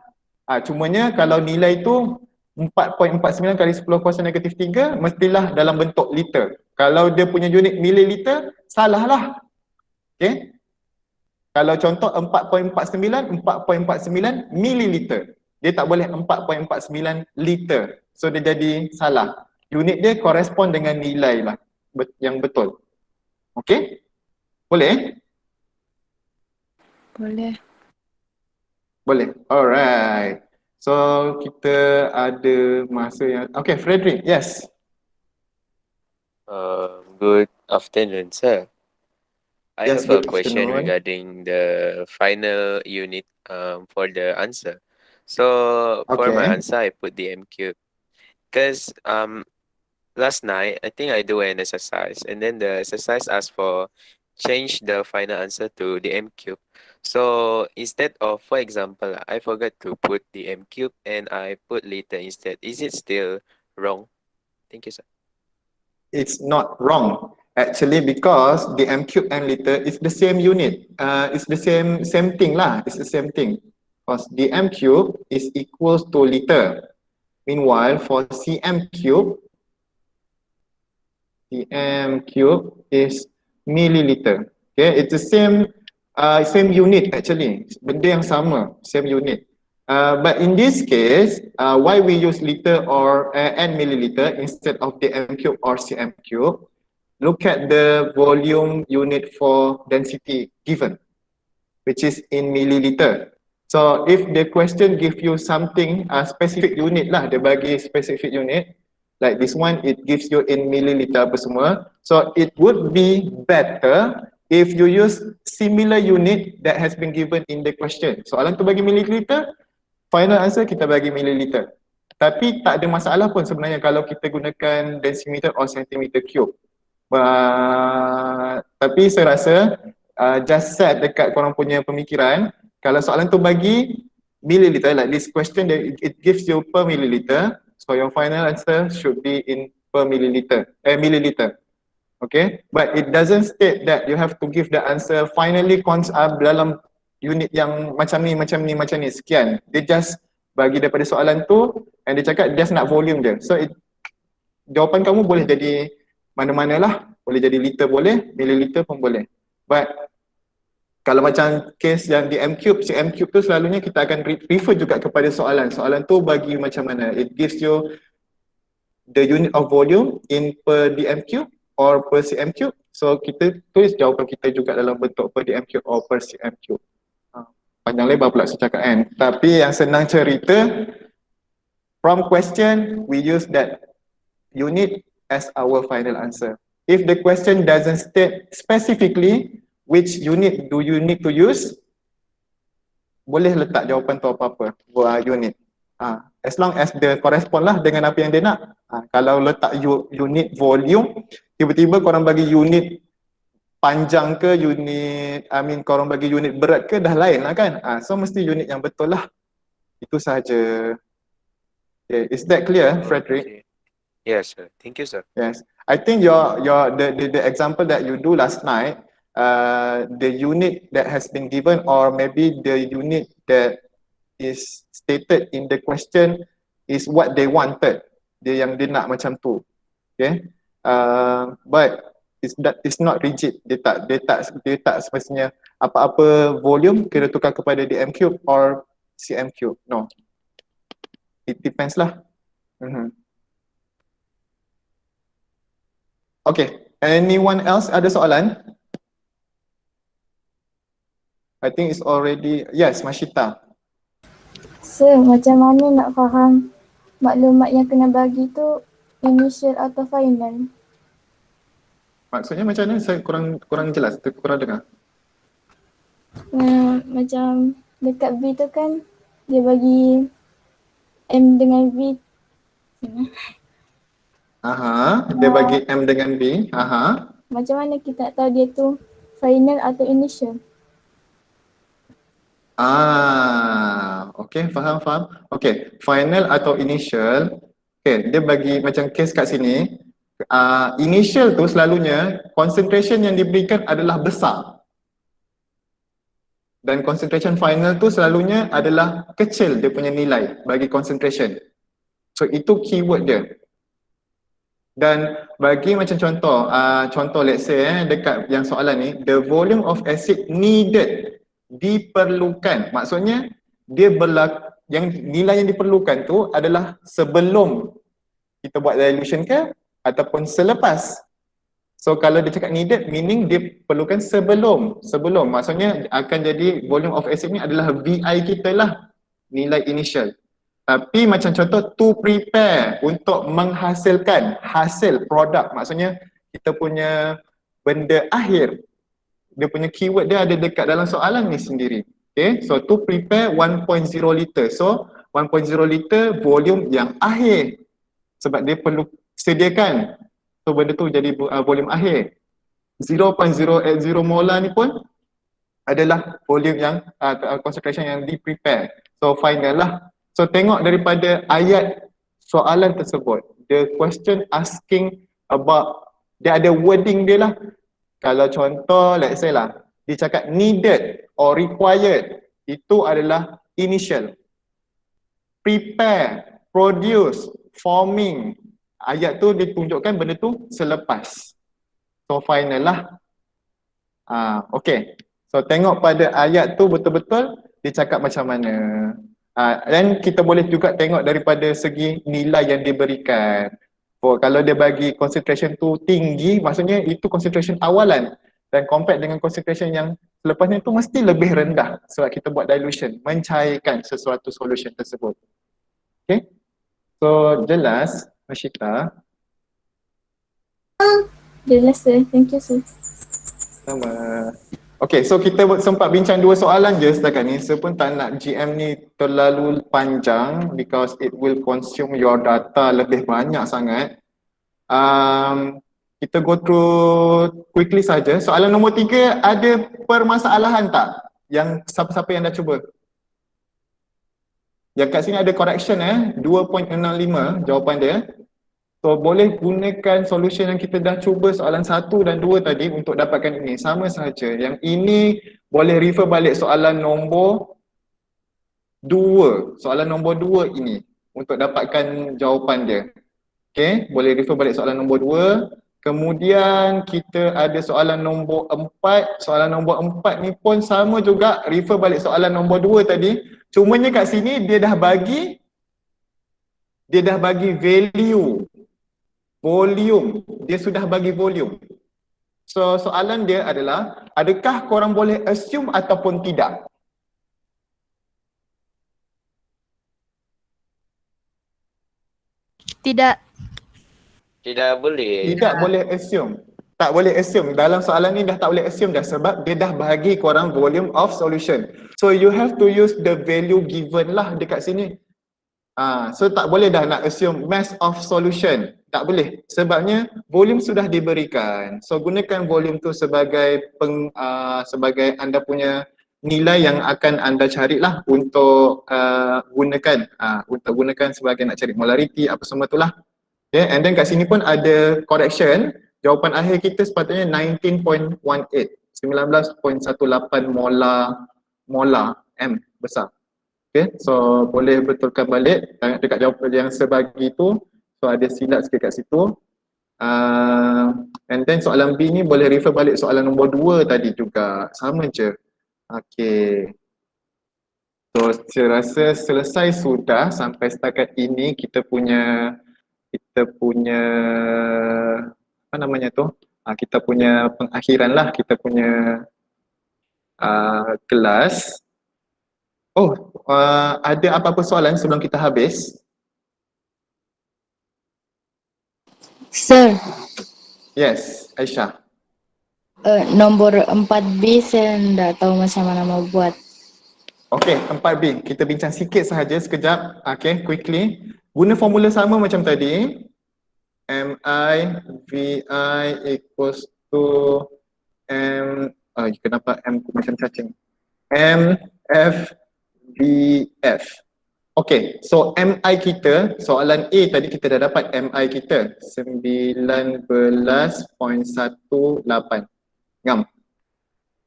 Cumanya kalau nilai tu 4.49 kali 10 kuasa negatif 3 mestilah dalam bentuk liter. Kalau dia punya unit mililiter, salah lah. Okay. Kalau contoh 4.49 mililiter. Dia tak boleh 4.49 liter. So dia jadi salah. Unit dia korespon dengan nilai lah yang betul. Okay? Boleh? Boleh. Boleh. Alright. So kita ada masa yang okay, Frederick, yes. Good afternoon, sir. I Yes, have a good question afternoon. regarding the final unit for the answer. So for my Okay. answer, I put the M cube because last night I think I do an exercise and then the exercise asked for change the final answer to the M cube. So instead of, for example, I forgot to put the M cube and I put liter instead. Is it still wrong? Thank you, sir. It's not wrong. Actually, because the M cube and liter is the same unit. It's the same thing lah. It's the same thing. Because the M cube is equals to liter. Meanwhile, for cm cube is milliliter. Okay, it's the same unit actually. Benda yang sama, same unit. But in this case, why we use liter or and milliliter instead of the M cube or cm cube? Look at the volume unit for density given, which is in milliliter. So if the question give you something specific unit lah, dia bagi specific unit, like this one, it gives you in milliliter apa semua. So it would be better if you use similar unit that has been given in the question. Soalan tu bagi milliliter, final answer kita bagi milliliter. Tapi tak ada masalah pun sebenarnya kalau kita gunakan decimeter or centimeter cube. Tapi saya rasa just set dekat korang punya pemikiran, kalau soalan tu bagi milliliter, like this question, it gives you per milliliter, so your final answer should be in per milliliter. Okay, but it doesn't state that you have to give the answer finally dalam unit yang macam ni, sekian. Dia just bagi daripada soalan tu and dia cakap just nak volume je. So jawapan kamu boleh jadi mana-mana lah. Boleh jadi liter boleh, mililiter pun boleh. But kalau macam case yang di M-Cube, si M-Cube tu selalunya kita akan refer juga kepada soalan. Soalan tu bagi macam mana? It gives you the unit of volume in per dm-cube or per cm-cube. So kita tulis jawapan kita juga dalam bentuk per dm-cube or per cm-cube. Panjang lebar pula saya cakap kan. Tapi yang senang cerita, from question, we use that unit as our final answer. If the question doesn't state specifically which unit do you need to use, boleh letak jawapan tu apa-apa, unit. As long as dia correspond lah dengan apa yang dia nak. Kalau letak unit volume, tiba-tiba korang bagi unit panjang ke, korang bagi unit berat ke, dah lain lah kan. So mesti unit yang betul lah. Itu sahaja. Okay. Is that clear, Frederick? Okay. Yes, sir. Thank you, sir. Yes. I think the example that you do last night, the unit that has been given or maybe the unit that is stated in the question is what they wanted. Dia yang dia nak macam tu. Okay. But it's not rigid. Dia tak semestinya apa-apa volume kena tukar kepada dm cube or cm cube. No. It depends lah. Okay, anyone else ada soalan? I think it's already, yes, Mashita. Sir, macam mana nak faham maklumat yang kena bagi tu initial atau final? Maksudnya macam mana? Saya kurang jelas, kurang dengar. Macam dekat B tu kan dia bagi M dengan V. Dia bagi M dengan B. Macam mana kita nak tahu dia tu final atau initial? Okay, faham. Okay, final atau initial. Okay, dia bagi macam case kat sini. Initial tu selalunya concentration yang diberikan adalah besar. Dan concentration final tu selalunya adalah kecil dia punya nilai bagi concentration. So itu keyword dia. Dan bagi macam contoh let's say dekat yang soalan ni, the volume of acid needed, diperlukan. Maksudnya dia yang nilai yang diperlukan tu adalah sebelum kita buat dilution ke ataupun selepas. So kalau dia cakap needed, meaning dia perlukan sebelum. Maksudnya akan jadi volume of acid ni adalah VI kita lah, nilai initial. Tapi macam contoh to prepare, untuk menghasilkan hasil produk, maksudnya kita punya benda akhir. Dia punya keyword dia ada dekat dalam soalan ni sendiri. Okay, so to prepare 1.0 liter. So 1.0 liter volume yang akhir. Sebab dia perlu sediakan. So benda tu jadi volume akhir. 0.080 molar ni pun adalah volume yang concentration yang di prepare. So final lah. So tengok daripada ayat soalan tersebut, the question asking about, dia ada wording dia lah. Kalau contoh let's say lah, dia cakap needed or required, itu adalah initial. Prepare, produce, forming, ayat tu ditunjukkan benda tu selepas. So final lah. Okay, so tengok pada ayat tu betul-betul dia cakap macam mana. Dan kita boleh juga tengok daripada segi nilai yang diberikan. Kalau dia bagi concentration tu tinggi, maksudnya itu concentration awalan. Dan compare dengan concentration yang selepasnya tu mesti lebih rendah. Sebab kita buat dilution, mencairkan sesuatu solution tersebut. Okay. So jelas, Mashita? Jelas sir, thank you sir. Sama. Okay, so kita sempat bincang 2 soalan je setakat ni. Saya pun tak nak GM ni terlalu panjang because it will consume your data lebih banyak sangat. Kita go through quickly saja. Soalan nombor 3, ada permasalahan tak? Yang siapa-siapa yang dah cuba? Yang kat sini ada correction 2.65 jawapan dia. So boleh gunakan solution yang kita dah cuba soalan 1 dan 2 tadi untuk dapatkan ini. Sama sahaja. Yang ini boleh refer balik soalan nombor 2. Soalan nombor 2 ini untuk dapatkan jawapan dia. Okay, boleh refer balik soalan nombor 2. Kemudian kita ada soalan nombor 4. Soalan nombor 4 ni pun sama juga, refer balik soalan nombor 2 tadi. Cumanya kat sini dia dah bagi value, volume. Dia sudah bagi volume. So soalan dia adalah, adakah korang boleh assume ataupun tidak? Tidak. Tidak boleh. Tidak boleh assume. Tak boleh assume. Dalam soalan ni dah tak boleh assume dah sebab dia dah bagi korang volume of solution. So you have to use the value given lah dekat sini. So tak boleh dah nak assume mass of solution. Tak boleh. Sebabnya volume sudah diberikan. So gunakan volume tu sebagai sebagai anda punya nilai yang akan anda carilah untuk gunakan sebagai nak cari molarity apa semua tu lah. Okay, and then kat sini pun ada correction. Jawapan akhir kita sepatutnya 19.18, 19.18 molar M besar. Okay, so boleh betulkan balik dekat jawapan yang sebagi tu. So ada silap sikit kat situ. And then soalan B ni boleh refer balik soalan nombor 2 tadi juga. Sama je. Okay. So saya rasa selesai sudah sampai setakat ini kita punya apa namanya tu? Kita punya pengakhiran lah, kita punya kelas. Ada apa-apa soalan sebelum kita habis? Sir, Yes, Aisyah. nomor 4B saya tidak tahu macam mana mau buat. Okay, 4B. Kita bincang sikit sahaja sekejap. Okay, quickly. Guna formula sama macam tadi. MI VI equals to kenapa M macam cacing? MF VF. Okay, so MI kita, soalan A tadi kita dah dapat MI kita 19.18 ngam.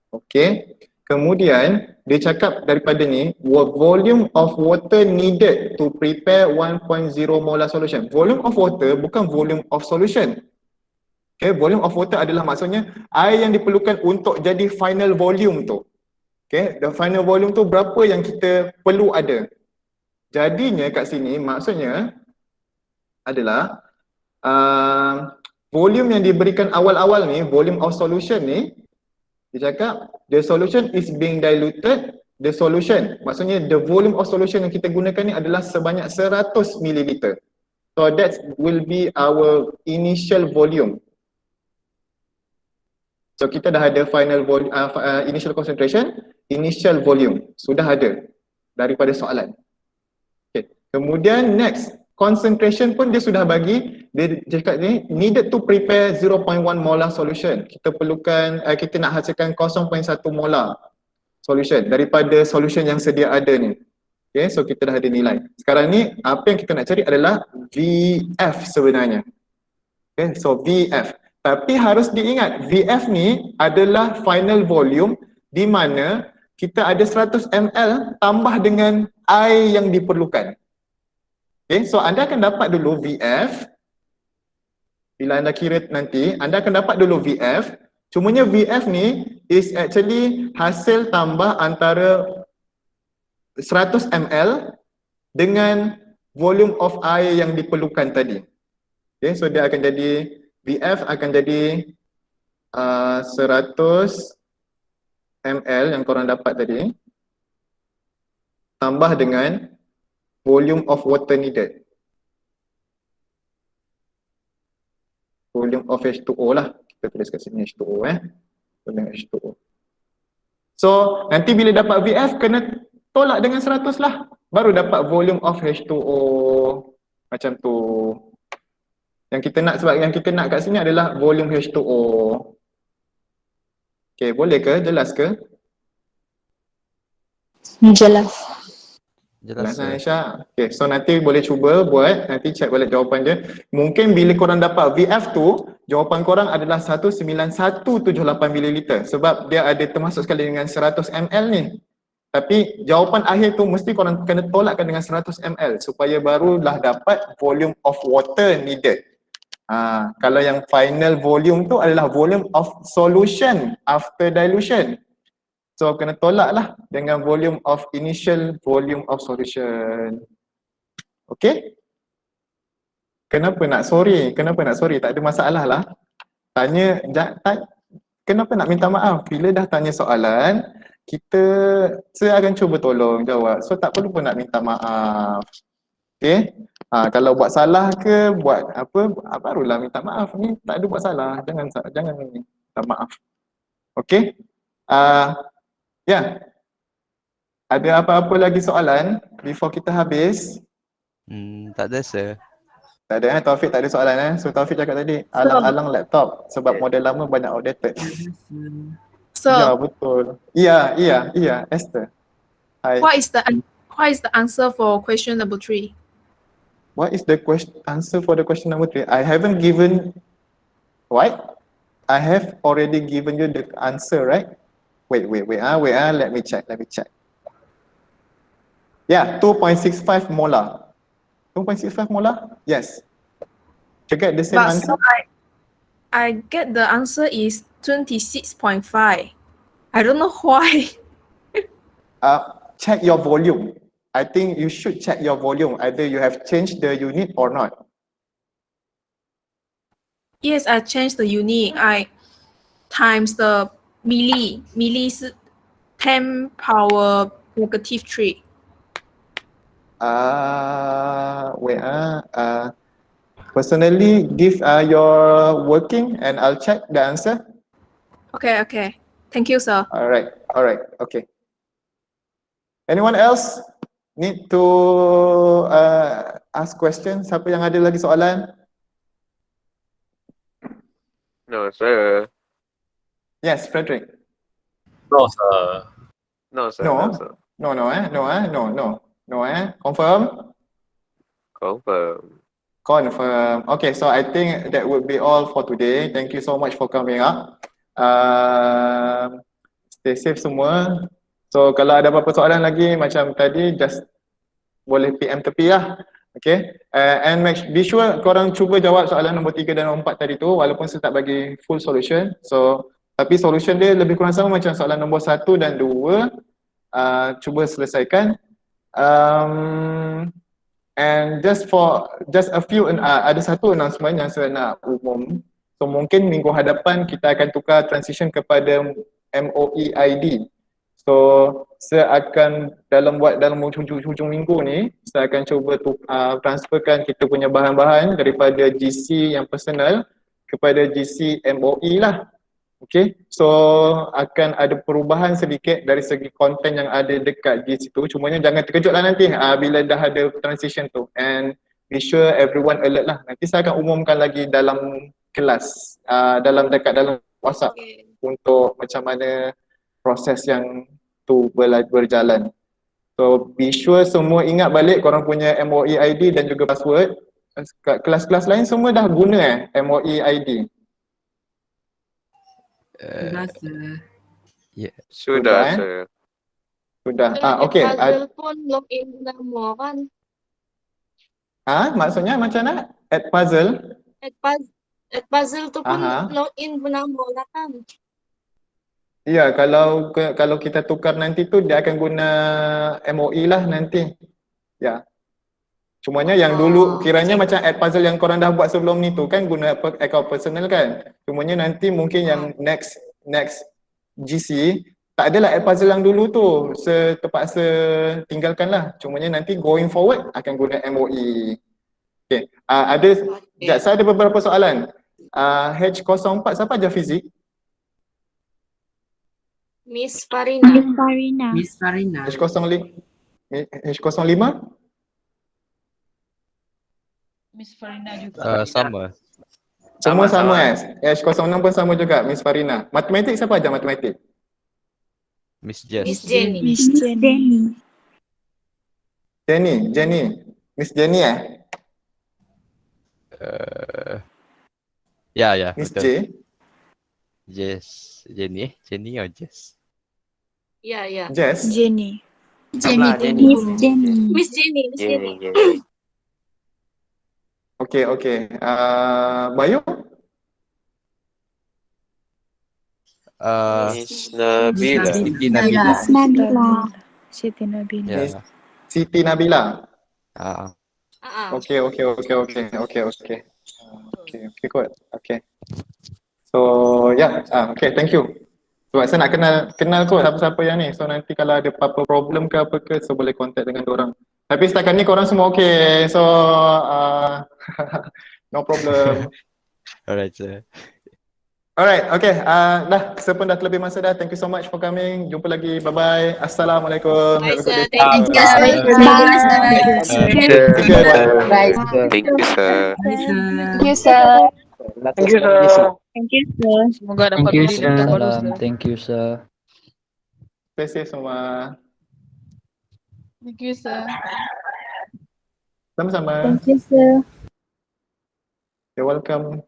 Okay, kemudian dia cakap daripada ni, volume of water needed to prepare 1.0 molar solution. Volume of water bukan volume of solution. Okay, volume of water adalah maksudnya air yang diperlukan untuk jadi final volume tu. Okay, the final volume tu berapa yang kita perlu ada. Jadinya kat sini maksudnya adalah volume yang diberikan awal-awal ni, volume of solution ni, dia cakap the solution is being diluted, the solution, maksudnya the volume of solution yang kita gunakan ni adalah sebanyak 100 ml. So that will be our initial volume. So kita dah ada final volume, initial concentration, initial volume, sudah ada daripada soalan. Okay. Kemudian next, concentration pun dia sudah bagi, dia cakap ni needed to prepare 0.1 molar solution. Kita perlukan, kita nak hasilkan 0.1 molar solution daripada solution yang sedia ada ni. Okay, so kita dah ada nilai. Sekarang ni apa yang kita nak cari adalah VF sebenarnya. Okay, so VF. Tapi harus diingat, VF ni adalah final volume di mana kita ada 100 ml tambah dengan air yang diperlukan. Okay, so anda akan dapat dulu VF. Bila anda kira nanti, anda akan dapat dulu VF. Cumanya VF ni is actually hasil tambah antara 100 ml dengan volume of air yang diperlukan tadi. Okay, so dia akan jadi, VF akan jadi 100 ml yang korang dapat tadi tambah dengan volume of water needed. Volume of H2O lah. Kita tulis kat sini H2O Volume H2O. So nanti bila dapat VF kena tolak dengan 100 lah. Baru dapat volume of H2O. Macam tu. Yang kita nak, sebab yang kita nak kat sini adalah volume H2O. Okay, boleh ke? Jelas ke? Jelas. Jelas Aisyah. Okay, so nanti boleh cuba buat, nanti check balik jawapan dia. Mungkin bila korang dapat VF tu, jawapan korang adalah 19178 ml sebab dia ada termasuk sekali dengan 100 ml ni. Tapi jawapan akhir tu mesti korang kena tolakkan dengan 100 ml supaya barulah dapat volume of water needed. Kalau yang final volume tu adalah volume of solution after dilution. So kena tolak lah dengan volume of initial volume of solution. Okay? Kenapa nak sorry? Kenapa nak sorry? Tak ada masalah lah. Kenapa nak minta maaf? Bila dah tanya soalan, saya akan cuba tolong jawab. So tak perlu pun nak minta maaf. Okay? Kalau buat salah ke, buat apa, barulah minta maaf. Ni tak ada buat salah. Jangan minta maaf. Okay? Ya. Ada apa-apa lagi soalan before kita habis? Tak ada sir. Tak ada Taufik tak ada soalan So Taufik cakap tadi, alang-alang laptop sebab model lama banyak outdated. Ya, betul. Iya, Esther. Hai. What is the answer for question number 3? What is the answer for the question number 3? I haven't given what? I have already given you the answer, right? Wait, let me check. Yeah, 2.65 molar. 2.65 molar? Yes. You get the same But answer? so I get the answer is 26.5. I don't know why. Check your volume. I think you should check your volume. Either you have changed the unit or not. Yes, I changed the unit. I times the milli is 10 power negative 3. Personally, give your working and I'll check the answer. Okay. Thank you, sir. Alright, okay. Anyone else need to ask questions? Siapa yang ada lagi soalan? No, sir. Yes, Frederick. No, sir. No, sir. No. No, sir. No, confirm? Confirm. Okay, so I think that would be all for today. Thank you so much for coming up. Stay safe semua. So kalau ada apa-apa soalan lagi macam tadi, just boleh PM tepi lah. Okay, and be sure korang cuba jawab soalan nombor 3 dan nombor 4 tadi tu walaupun saya tak bagi full solution. So, tapi solution dia lebih kurang sama macam soalan nombor 1 dan 2. Cuba selesaikan. And just a few, ada satu announcement yang saya nak umum. So mungkin minggu hadapan kita akan tukar transition kepada MOE ID. So saya akan dalam hujung minggu ni, saya akan cuba transferkan kita punya bahan-bahan daripada GC yang personal kepada GC MOE lah. Okay, so akan ada perubahan sedikit dari segi konten yang ada dekat di situ. Cumanya jangan terkejutlah nanti bila dah ada transition tu. And be sure everyone alert lah. Nanti saya akan umumkan lagi dalam kelas, dalam WhatsApp untuk macam mana proses yang tu berjalan. So be sure semua ingat balik korang punya MOE ID dan juga password. Kelas-kelas lain semua dah guna MOE ID. Sudah, eh? sir. Sudah. Okay. Puzzle pun login nama kan? Maksudnya macam mana? Add puzzle? Add puzzle tu pun Aha. login bernama lah kan? Ya, kalau kita tukar nanti tu dia akan guna MOE lah nanti. Ya. Cumanya yang dulu kiranya macam add puzzle yang korang dah buat sebelum ni tu kan guna account personal kan. Cumanya nanti mungkin yang next GC tak adalah add puzzle yang dulu tu. Terpaksa tinggalkan lah. Cumanya nanti going forward akan guna MOE. Okay. Saya ada beberapa soalan. H04 siapa ajar fizik? Miss Farina. H05? Miss Farina juga. Sama. Semua sama H06 pun sama juga Miss Farina. Matematik siapa ajar matematik? Miss Jess. Miss Jenny. Jenny. Miss Jenny Ya, Miss betul. J? Jess. Jenny or Jess? Ya, ya. Jess. Jenny. Jenny, Lah, thank you. Miss Jenny, Miss Yeah, Jenny. yeah. Okay, okay. Bayu? Miss Nabila. Siti Nabila. Siti Nabila. Ya. Miss Siti Nabila. Ah. Okay. Okay, good. Okay. So, yeah, okay, thank you. Sebab saya nak kenal kot siapa-siapa yang ni. So nanti kalau ada apa-apa problem ke apa ke, so boleh contact dengan orang. Tapi setakat ni korang semua okay. So, no problem. Alright, sir. Alright, okay. Dah, saya pun dah terlebih masa dah. Thank you so much for coming. Jumpa lagi. Bye-bye. Assalamualaikum. Bye, Have a good sir. day. Thank you, Yes, sir. thank you. Thank you, everyone. Thank you, sir. Thank you, sir. Thank you, sir. Thank you, sir. Semoga dapat berita baru, sir. Thank you, sir. Stay safe semua. Thank you, sir. Sama-sama. Thank you, sir. You're welcome.